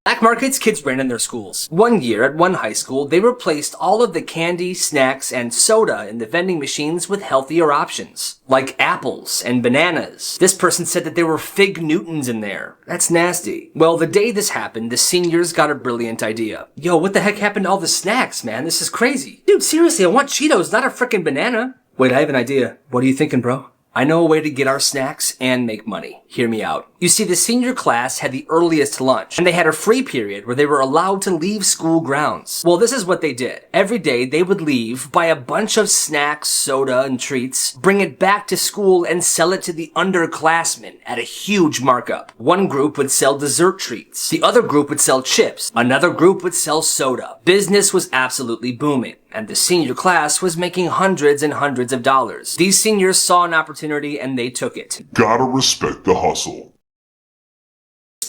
Speaker 5: Black markets kids ran in their schools. One year at one high school, they replaced all of the candy, snacks, and soda in the vending machines with healthier options, like apples and bananas. This person said that there were Fig Newtons in there. That's nasty. Well, the day this happened, the seniors got a brilliant idea. Yo, what the heck happened to all the snacks, man? This is crazy. Dude, seriously, I want Cheetos, not a frickin' banana. Wait, I have an idea. What are you thinking, bro? I know a way to get our snacks and make money. Hear me out. You see, the senior class had the earliest lunch, and they had a free period where they were allowed to leave school grounds. Well, this is what they did. Every day, they would leave, buy a bunch of snacks, soda, and treats, bring it back to school, and sell it to the underclassmen at a huge markup. One group would sell dessert treats. The other group would sell chips. Another group would sell soda. Business was absolutely booming, and the senior class was making hundreds and hundreds of dollars. These seniors saw an opportunity, and they took it.
Speaker 8: Gotta respect the hustle.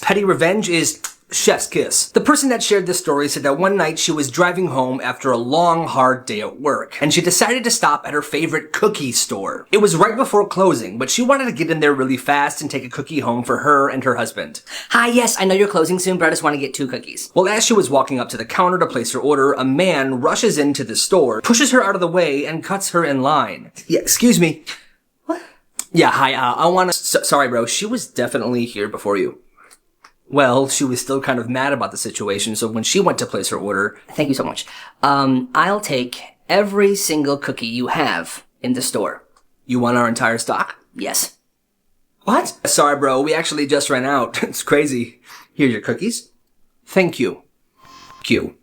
Speaker 5: Petty revenge is chef's kiss. The person that shared this story said that one night she was driving home after a long, hard day at work, and she decided to stop at her favorite cookie store. It was right before closing, but she wanted to get in there really fast and take a cookie home for her and her husband.
Speaker 7: Hi, yes, I know you're closing soon, but I just want to get 2 cookies.
Speaker 5: Well, as she was walking up to the counter to place her order, a man rushes into the store, pushes her out of the way, and cuts her in line. Yeah, excuse me. What? Yeah, hi, I wanna... sorry, bro, she was definitely here before you. Well, she was still kind of mad about the situation, so when she went to place her order...
Speaker 7: Thank you so much. I'll take every single cookie you have in the store.
Speaker 5: You want our entire stock?
Speaker 7: Yes.
Speaker 5: What? Sorry, bro. We actually just ran out. It's crazy. Here's your cookies. Thank you. Q.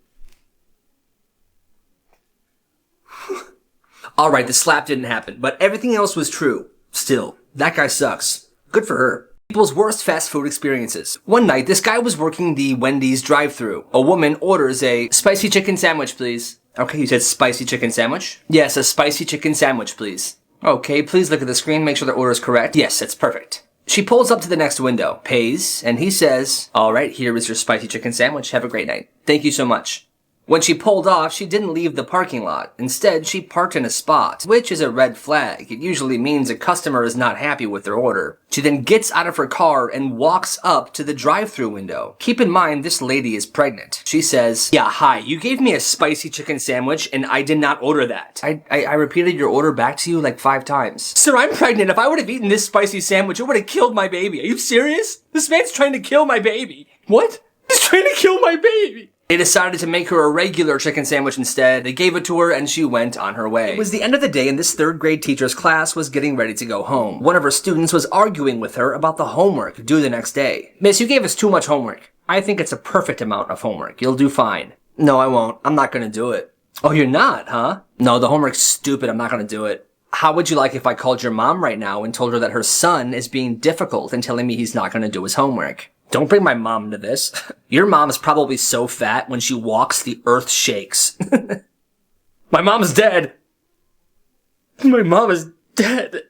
Speaker 5: Alright, the slap didn't happen, but everything else was true. Still, that guy sucks. Good for her. People's worst fast food experiences. One night, this guy was working the Wendy's drive-thru. A woman orders a spicy chicken sandwich, please. Okay, you said spicy chicken sandwich? Yes, a spicy chicken sandwich, please. Okay, please look at the screen, make sure the order is correct. Yes, it's perfect. She pulls up to the next window, pays, and he says, "Alright, here is your spicy chicken sandwich. Have a great night. Thank you so much." When she pulled off, she didn't leave the parking lot. Instead, she parked in a spot, which is a red flag. It usually means a customer is not happy with their order. She then gets out of her car and walks up to the drive-thru window. Keep in mind, this lady is pregnant. She says, "Yeah, hi, you gave me a spicy chicken sandwich and I did not order that. I repeated your order back to you like 5 times. Sir, I'm pregnant. If I would have eaten this spicy sandwich, it would have killed my baby. Are you serious? This man's trying to kill my baby. What? He's trying to kill my baby." They decided to make her a regular chicken sandwich instead. They gave it to her and she went on her way. It was the end of the day and this 3rd grade teacher's class was getting ready to go home. One of her students was arguing with her about the homework due the next day. "Miss, you gave us too much homework." "I think it's a perfect amount of homework. You'll do fine." "No, I won't. I'm not gonna do it." "Oh, you're not, huh?" "No, the homework's stupid. I'm not gonna do it." "How would you like if I called your mom right now and told her that her son is being difficult and telling me he's not gonna do his homework?" "Don't bring my mom into this. Your mom is probably so fat when she walks the earth shakes." "My mom is dead. My mom is dead."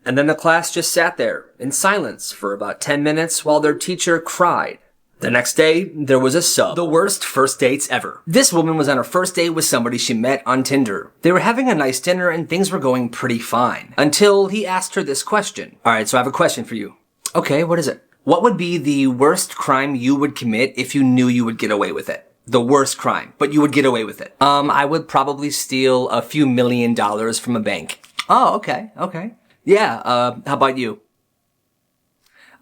Speaker 5: And then the class just sat there in silence for about 10 minutes while their teacher cried. The next day, there was a sub. The worst first dates ever. This woman was on her first date with somebody she met on Tinder. They were having a nice dinner and things were going pretty fine. Until he asked her this question. "Alright, so I have a question for you." "Okay, what is it?" "What would be the worst crime you would commit if you knew you would get away with it?" The worst crime, but you would get away with it. I would probably steal a few $1 million from a bank." "Oh, okay. Yeah, how about you?"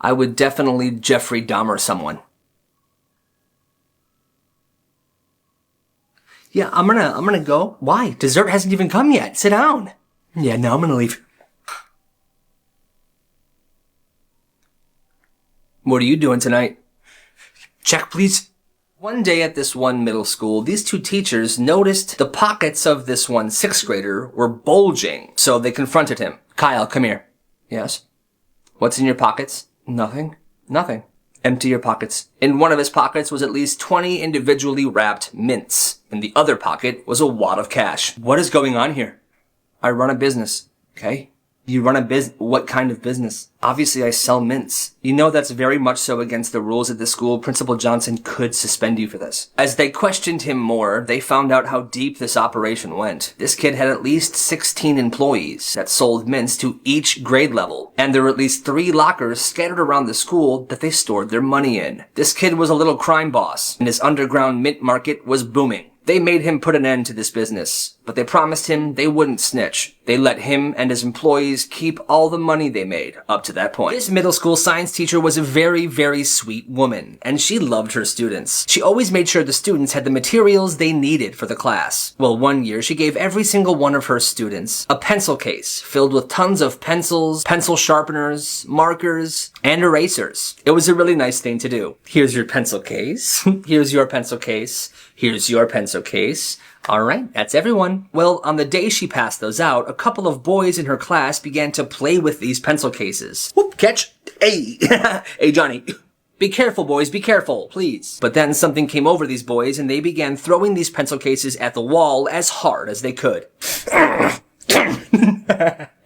Speaker 5: "I would definitely Jeffrey Dahmer someone." "Yeah, I'm gonna go." "Why? Dessert hasn't even come yet. Sit down." "Yeah, no, I'm gonna leave." "What are you doing tonight?" "Check, please." One day at this one middle school, these 2 teachers noticed the pockets of this one 6th grader were bulging, so they confronted him. "Kyle, come here." "Yes." "What's in your pockets?" "Nothing." "Nothing." "Empty your pockets." In one of his pockets was at least 20 individually wrapped mints. In the other pocket was a wad of cash. "What is going on here?" "I run a business." "Okay. You run a what kind of business?" "Obviously I sell mints." "You know that's very much so against the rules at the school. Principal Johnson could suspend you for this." As they questioned him more, they found out how deep this operation went. This kid had at least 16 employees that sold mints to each grade level. And there were at least 3 lockers scattered around the school that they stored their money in. This kid was a little crime boss, and his underground mint market was booming. They made him put an end to this business, but they promised him they wouldn't snitch. They let him and his employees keep all the money they made up to that point. This middle school science teacher was a very, very sweet woman, and she loved her students. She always made sure the students had the materials they needed for the class. Well, one year she gave every single one of her students a pencil case filled with tons of pencils, pencil sharpeners, markers, and erasers. It was a really nice thing to do. "Here's your pencil case. Here's your pencil case. Here's your pencil case. All right, that's everyone." Well, on the day she passed those out, a couple of boys in her class began to play with these pencil cases. Whoop, catch. Hey, hey, Johnny. "Be careful, boys, be careful, please." But then something came over these boys and they began throwing these pencil cases at the wall as hard as they could.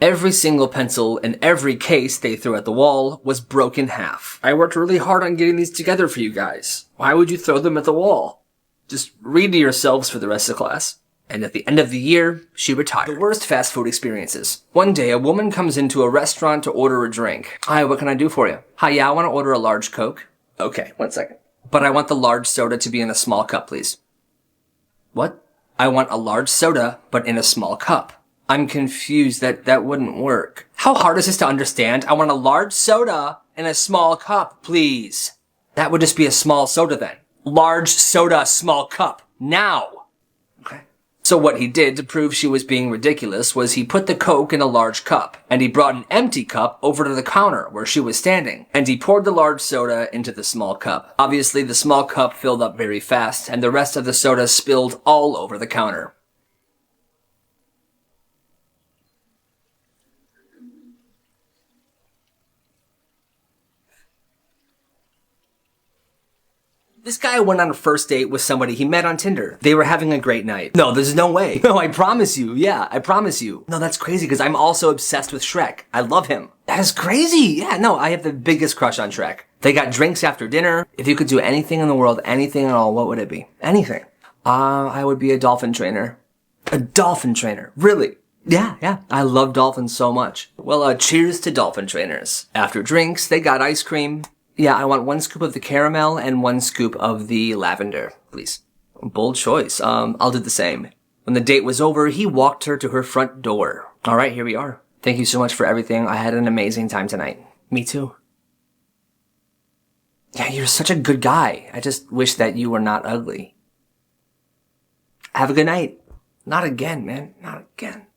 Speaker 5: Every single pencil and every case they threw at the wall was broken in half. "I worked really hard on getting these together for you guys. Why would you throw them at the wall? Just read to yourselves for the rest of the class." And at the end of the year, she retired. The worst fast food experiences. One day, a woman comes into a restaurant to order a drink. "Hi, what can I do for you?" "Hi, yeah, I want to order a large Coke." "Okay, 1 second. But I want the large soda to be in a small cup, please." "What?" "I want a large soda, but in a small cup." "I'm confused. That wouldn't work." "How hard is this to understand? I want a large soda in a small cup, please. That would just be a small soda then. Large soda, small cup. Now. Okay. So what he did to prove she was being ridiculous was he put the Coke in a large cup, and he brought an empty cup over to the counter where she was standing, and he poured the large soda into the small cup. Obviously, the small cup filled up very fast, and the rest of the soda spilled all over the counter. This guy went on a first date with somebody he met on Tinder. They were having a great night. No, there's no way. No, I promise you. Yeah, I promise you. No, that's crazy because I'm also obsessed with Shrek. I love him. That is crazy. Yeah, no, I have the biggest crush on Shrek. They got drinks after dinner. If you could do anything in the world, anything at all, what would it be? Anything. I would be a dolphin trainer. A dolphin trainer. Really? Yeah. I love dolphins so much. Well, cheers to dolphin trainers. After drinks, they got ice cream. Yeah, I want 1 scoop of the caramel and 1 scoop of the lavender, please. Bold choice. I'll do the same. When the date was over, he walked her to her front door. All right, here we are. Thank you so much for everything. I had an amazing time tonight. Me too. Yeah, you're such a good guy. I just wish that you were not ugly. Have a good night. Not again, man. Not again.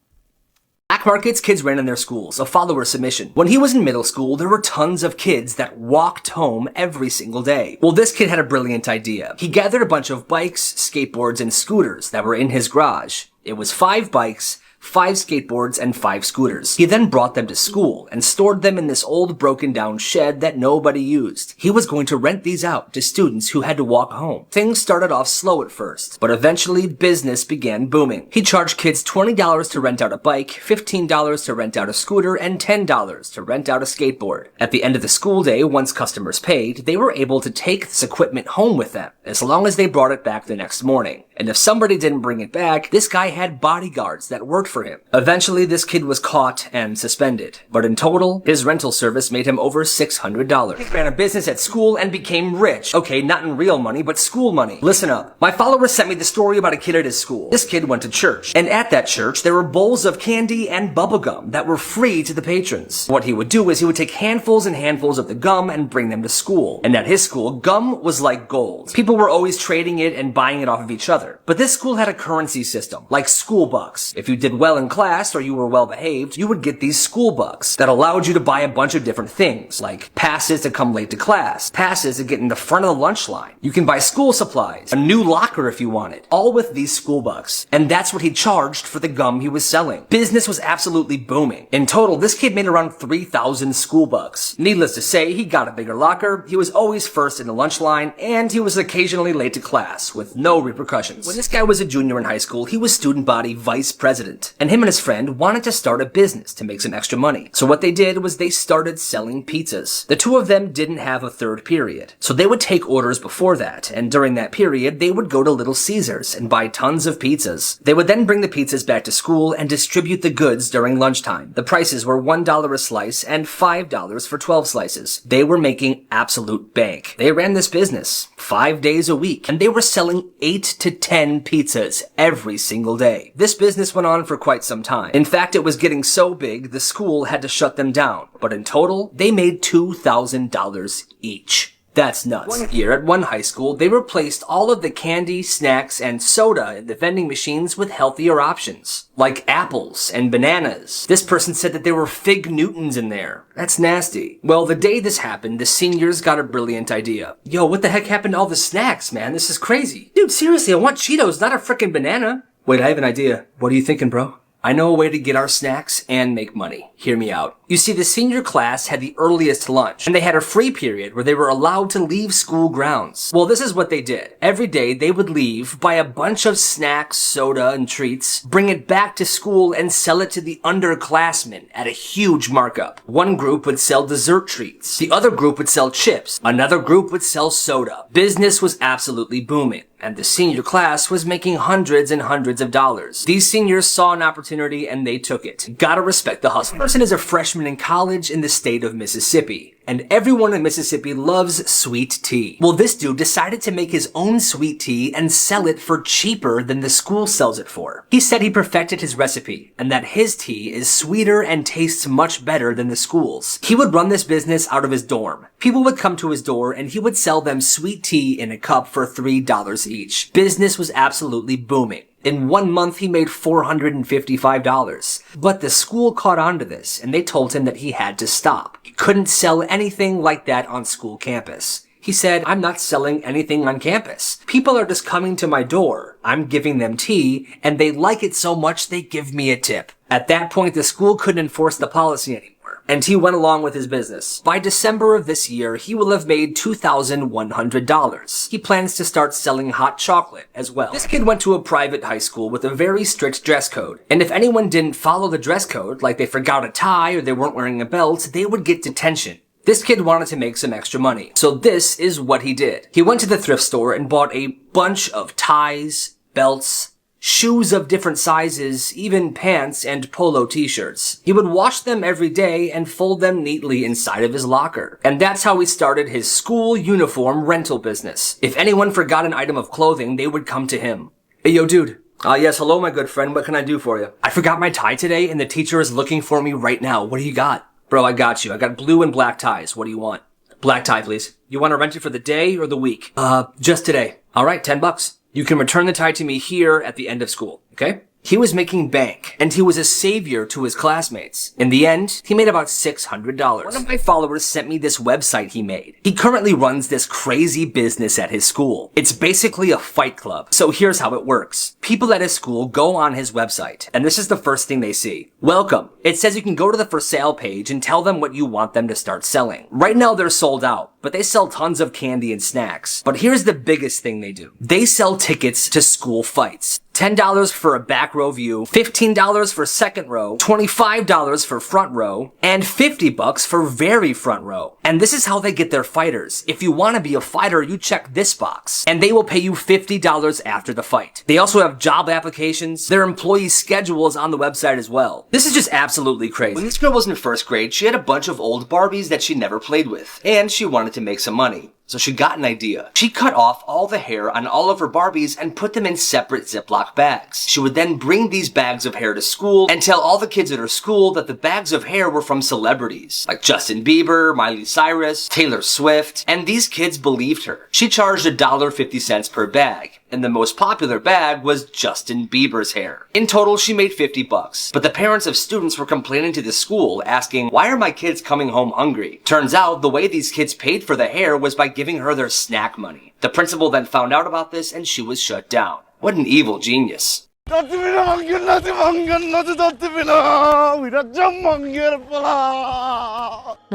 Speaker 5: Black markets, kids ran in their schools, a follower submission. When he was in middle school, there were tons of kids that walked home every single day. Well, this kid had a brilliant idea. He gathered a bunch of bikes, skateboards, and scooters that were in his garage. It was 5 bikes, 5 skateboards, and 5 scooters. He then brought them to school and stored them in this old broken down shed that nobody used. He was going to rent these out to students who had to walk home. Things started off slow at first, but eventually business began booming. He charged kids $20 to rent out a bike, $15 to rent out a scooter, and $10 to rent out a skateboard. At the end of the school day, once customers paid, they were able to take this equipment home with them, as long as they brought it back the next morning. And if somebody didn't bring it back, this guy had bodyguards that worked for him. Eventually, this kid was caught and suspended. But in total, his rental service made him over $600. He ran a business at school and became rich. Okay, not in real money, but school money. Listen up. My followers sent me the story about a kid at his school. This kid went to church. And at that church, there were bowls of candy and bubblegum that were free to the patrons. What he would do is he would take handfuls and handfuls of the gum and bring them to school. And at his school, gum was like gold. People were always trading it and buying it off of each other. But this school had a currency system, like school bucks. If you did well in class or you were well behaved, you would get these school bucks that allowed you to buy a bunch of different things, like passes to come late to class, passes to get in the front of the lunch line. You can buy school supplies, a new locker if you wanted, all with these school bucks. And that's what he charged for the gum he was selling. Business was absolutely booming. In total, this kid made around 3,000 school bucks. Needless to say, he got a bigger locker, he was always first in the lunch line, and he was occasionally late to class, with no repercussions. When this guy was a junior in high school, he was student body vice president, and him and his friend wanted to start a business to make some extra money. So what they did was they started selling pizzas. The two of them didn't have a third period, so they would take orders before that, and during that period, they would go to Little Caesars and buy tons of pizzas. They would then bring the pizzas back to school and distribute the goods during lunchtime. The prices were $1 a slice and $5 for 12 slices. They were making absolute bank. They ran this business 5 days a week, and they were selling 8 to 10 pizzas every single day. This business went on for quite some time. In fact, it was getting so big, the school had to shut them down. But in total, they made $2,000 each. That's nuts. One year at one high school, they replaced all of the candy, snacks, and soda in the vending machines with healthier options, like apples and bananas. This person said that there were fig Newtons in there. That's nasty. Well, the day this happened, the seniors got a brilliant idea. Yo, what the heck happened to all the snacks, man? This is crazy. Dude, seriously, I want Cheetos, not a frickin' banana. Wait, I have an idea. What are you thinking, bro? I know a way to get our snacks and make money. Hear me out. You see, the senior class had the earliest lunch, and they had a free period where they were allowed to leave school grounds. Well, this is what they did. Every day, they would leave, buy a bunch of snacks, soda, and treats, bring it back to school, and sell it to the underclassmen at a huge markup. One group would sell dessert treats. The other group would sell chips. Another group would sell soda. Business was absolutely booming, and the senior class was making hundreds and hundreds of dollars. These seniors saw an opportunity and they took it. Gotta respect the hustle. This person is a freshman in college in the state of Mississippi. and everyone in Mississippi loves sweet tea. Well, this dude decided to make his own sweet tea and sell it for cheaper than the school sells it for. He said he perfected his recipe, and that his tea is sweeter and tastes much better than the school's. He would run this business out of his dorm. People would come to his door and he would sell them sweet tea in a cup for $3 each. Business was absolutely booming. In 1 month, he made $455. But the school caught on to this, and they told him that he had to stop. He couldn't sell anything like that on school campus. He said, I'm not selling anything on campus. People are just coming to my door. I'm giving them tea, and they like it so much they give me a tip. At that point, the school couldn't enforce the policy anymore, and he went along with his business. By December of this year, he will have made $2,100. He plans to start selling hot chocolate as well. This kid went to a private high school with a very strict dress code, and if anyone didn't follow the dress code, like they forgot a tie or they weren't wearing a belt, they would get detention. This kid wanted to make some extra money, so this is what he did. He went to the thrift store and bought a bunch of ties, belts, shoes of different sizes, even pants and polo t-shirts. He would wash them every day and fold them neatly inside of his locker. And that's how he started his school uniform rental business. If anyone forgot an item of clothing, they would come to him. Hey, yo, dude. Yes, hello, my good friend. What can I do for you? I forgot my tie today, and the teacher is looking for me right now. What do you got? Bro, I got you. I got blue and black ties. What do you want? Black tie, please. You want to rent it for the day or the week? Just today. All right, $10. You can return the tie to me here at the end of school, okay? He was making bank, and he was a savior to his classmates. In the end, he made about $600. One of my followers sent me this website he made. He currently runs this crazy business at his school. It's basically a fight club. So here's how it works. People at his school go on his website, and this is the first thing they see. Welcome. It says you can go to the for sale page and tell them what you want them to start selling. Right now they're sold out, but they sell tons of candy and snacks. But here's the biggest thing they do. They sell tickets to school fights. $10 for a back row view, $15 for second row, $25 for front row, and $50 for very front row. And this is how they get their fighters. If you want to be a fighter, you check this box, and they will pay you $50 after the fight. They also have job applications. Their employee schedule is on the website as well. This is just absolutely crazy. When this girl was in first grade, she had a bunch of old Barbies that she never played with, and she wanted to make some money. So she got an idea. She cut off all the hair on all of her Barbies and put them in separate Ziploc bags. She would then bring these bags of hair to school and tell all the kids at her school that the bags of hair were from celebrities, like Justin Bieber, Miley Cyrus, Taylor Swift, and these kids believed her. She charged $1.50 per bag, and the most popular bag was Justin Bieber's hair. In total, she made $50, but the parents of students were complaining to the school, asking, why are my kids coming home hungry? Turns out, the way these kids paid for the hair was by giving her their snack money. The principal then found out about this, and she was shut down. What an evil genius.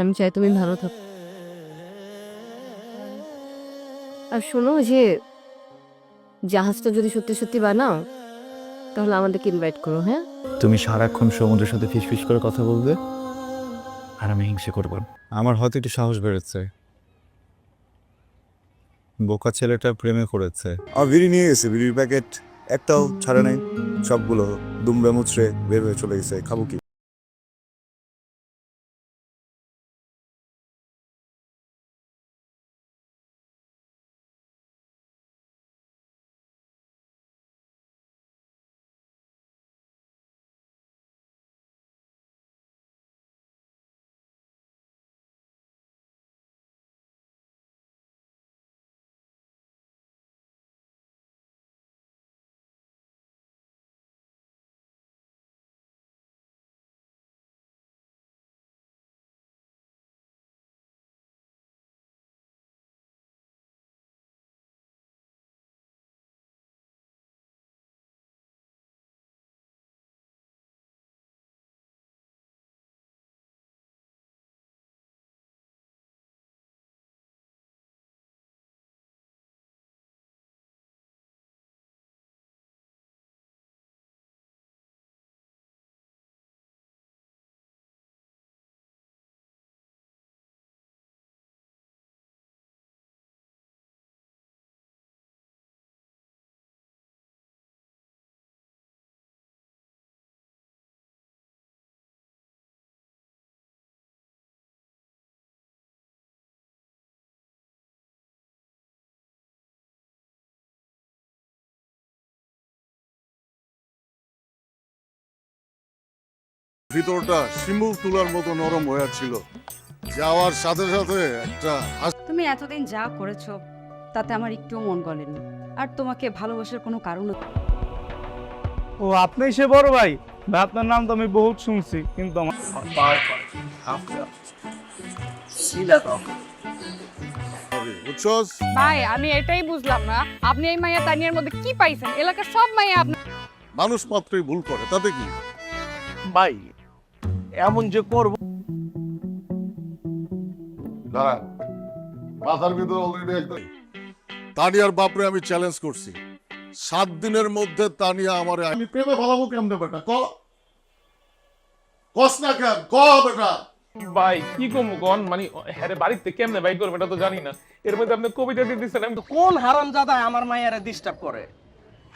Speaker 9: আমি চাই তুমি ভালো থাকো আর শোনো যে জাহাজটা যদি সত্যি সত্যি বানাও তাহলে আমাদেরকে ইনভাইট করো হ্যাঁ
Speaker 10: তুমি সারাক্ষণ সমুদ্রের সাথে ফিসফিস করে কথা বলবে আর আমি হিংসে করব আমার হয়তো একটু সাহস বেড়েছে বোকা ছেলেটা প্রেমে করেছে আর বিড়ি নিয়ে গেছে বিড়ির প্যাকেট একটাও ছাড়ে নাই সবগুলো দুমড়ে মুচড়ে বের হয়ে চলে গেছে খাবো কি ভিতরটা শিমুল তুলার মতো নরম হয়ে ছিল। যাওয়ার সাথে সাথে একটা
Speaker 11: তুমি এতদিন যা করেছো তাতে আমার একটুও মন গলেনি, আর তোমাকে ভালোবাসার কোনো কারণ।
Speaker 12: ও আপনি সে বড় ভাই? আপনার নাম তো আমি বহুত শুনছি, কিন্তু আমার
Speaker 10: বুঝছস?
Speaker 11: ভাই আমি এটাই বুঝলাম না, আপনি এই মাইয়া তানিয়ার মধ্যে কি পাইছেন? এলাকার সব মাইয়া আপনার।
Speaker 10: মানুষ মাত্রই ভুল করে, তাতে কি?
Speaker 12: ভাই এমন যে করব।
Speaker 10: মাথার ভিতরে অলরেডি একদম তানিয়ার বাপরে আমি চ্যালেঞ্জ করছি, 7 দিনের মধ্যে তানিয়া আমারে আমি প্রেমে ভালাবো কেমনে বেটা? কস না কেন ক বেটা?
Speaker 12: ভাই কি কমু কোন, মানে হ্যাঁ বাড়িতে কেমনে ভাই করবে এটা তো জানি না। এর মধ্যে আপনি কবিতা দিয়ে দিচ্ছেন, আমি তো কোন হারামজাদা আমার মায়েরা ডিস্টার্ব করে।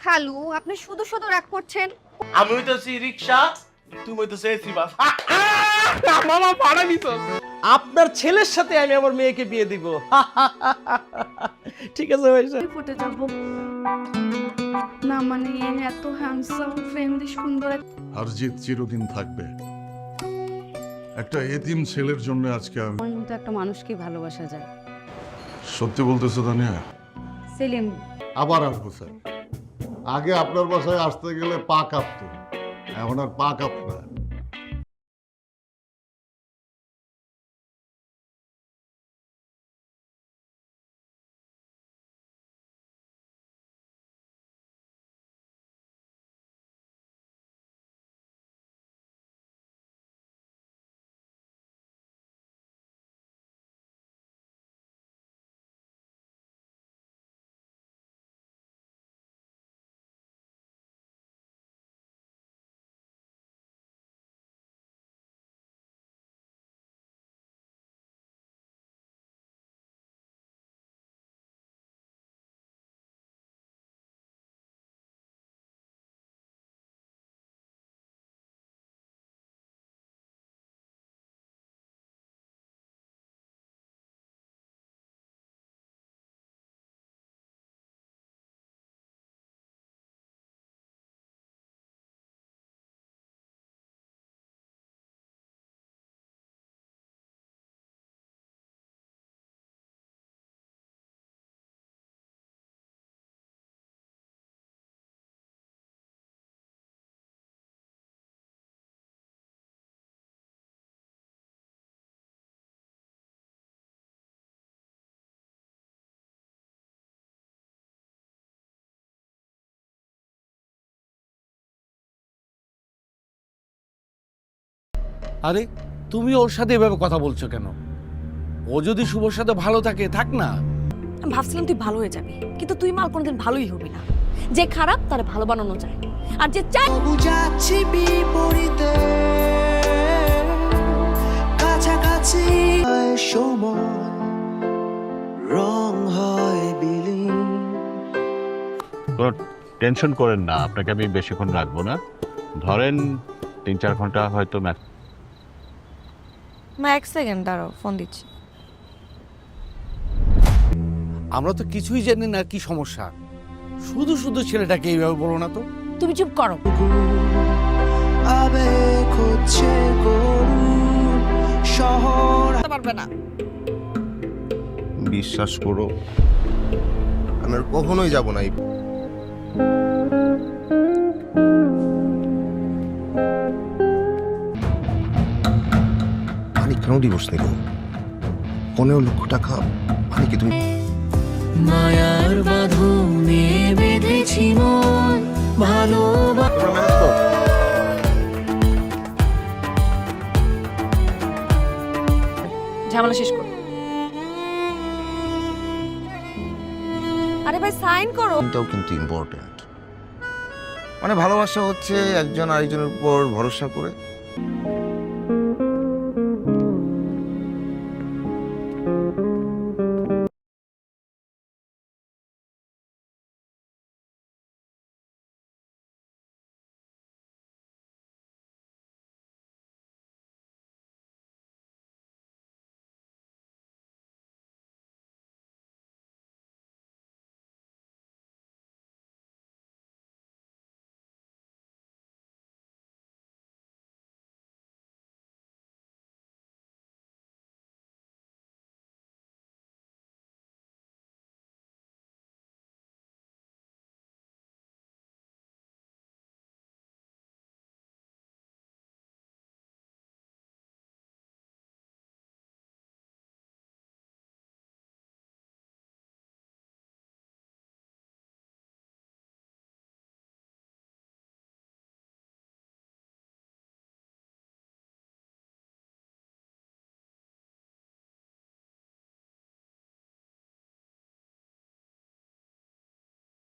Speaker 11: খালু আপনি শুধু শুধু রাগ করছেন।
Speaker 12: আমি হইতেছি রিকশা, তুমি হইতেছে এসি বাস। মামা পাড়া দিত। আপনার ছেলের সাথে আমি আমার মেয়েকে বিয়ে দিব। ঠিক আছে ভাই স্যার।
Speaker 11: ফুটে যাব না, মানে এত হ্যান্ডসাম ফ্রেন্ডলি সুন্দর।
Speaker 10: আর জিত চিরদিন থাকবে। একটা এতিম ছেলের জন্য আজকে আমি
Speaker 11: আমার মতো একটা মানুষকে ভালোবাসা যায়।
Speaker 10: সত্যি বলতেছো তানিয়া?
Speaker 11: সেলিম
Speaker 10: আবার আসবো স্যার। আগে আপনার বাসায় আসতে গেলে পা কাঁপতো, এখন আর পা কাঁপে না।
Speaker 13: আরে তুমি ওর সাথে এভাবে কথা বলছো কেন? ও যদি শুভর সাথে ভালো থাকে, থাক না।
Speaker 11: আমি ভাবছিলাম তুই ভালো হয়ে যাবি, কিন্তু তুই মাল কোনোদিন ভালোই হবি না। যে খারাপ তারে ভালো বানানো যায়, আর যে চাই
Speaker 14: বুঝাচ্ছি বিপরীতে কাছাকাছি সময় রং হয় বিলীন।
Speaker 15: টেনশন করেন না, আপনাকে আমি বেশিক্ষণ রাখবো না, ধরেন 3-4 ঘন্টা হয়তো।
Speaker 11: মা 1 সেকেন্ড দাঁড়াও, ফোন দিচ্ছি।
Speaker 13: আমরা তো কিছুই জানি না কি সমস্যা, শুধু শুধু ছেলেটাকে এইভাবে বলো না তো।
Speaker 11: তুমি চুপ করো।
Speaker 14: আবেগ হচ্ছে করুণ শহর
Speaker 11: পারবে না।
Speaker 16: বিশ্বাস করো আমি আর কখনোই যাব না। মানিক কেন ডিভোর্স নিল? 15 লক্ষ টাকা মানিকে তুমি।
Speaker 14: মায়ার বাঁধনে বেঁধেছি মন ভালোবাসা।
Speaker 11: ঝামেলা শেষ করো। আরে ভাই সাইন করো।
Speaker 16: এটাও কিন্তু ইম্পর্টেন্ট। মানে ভালোবাসা হচ্ছে একজন আরেকজনের উপর ভরসা করে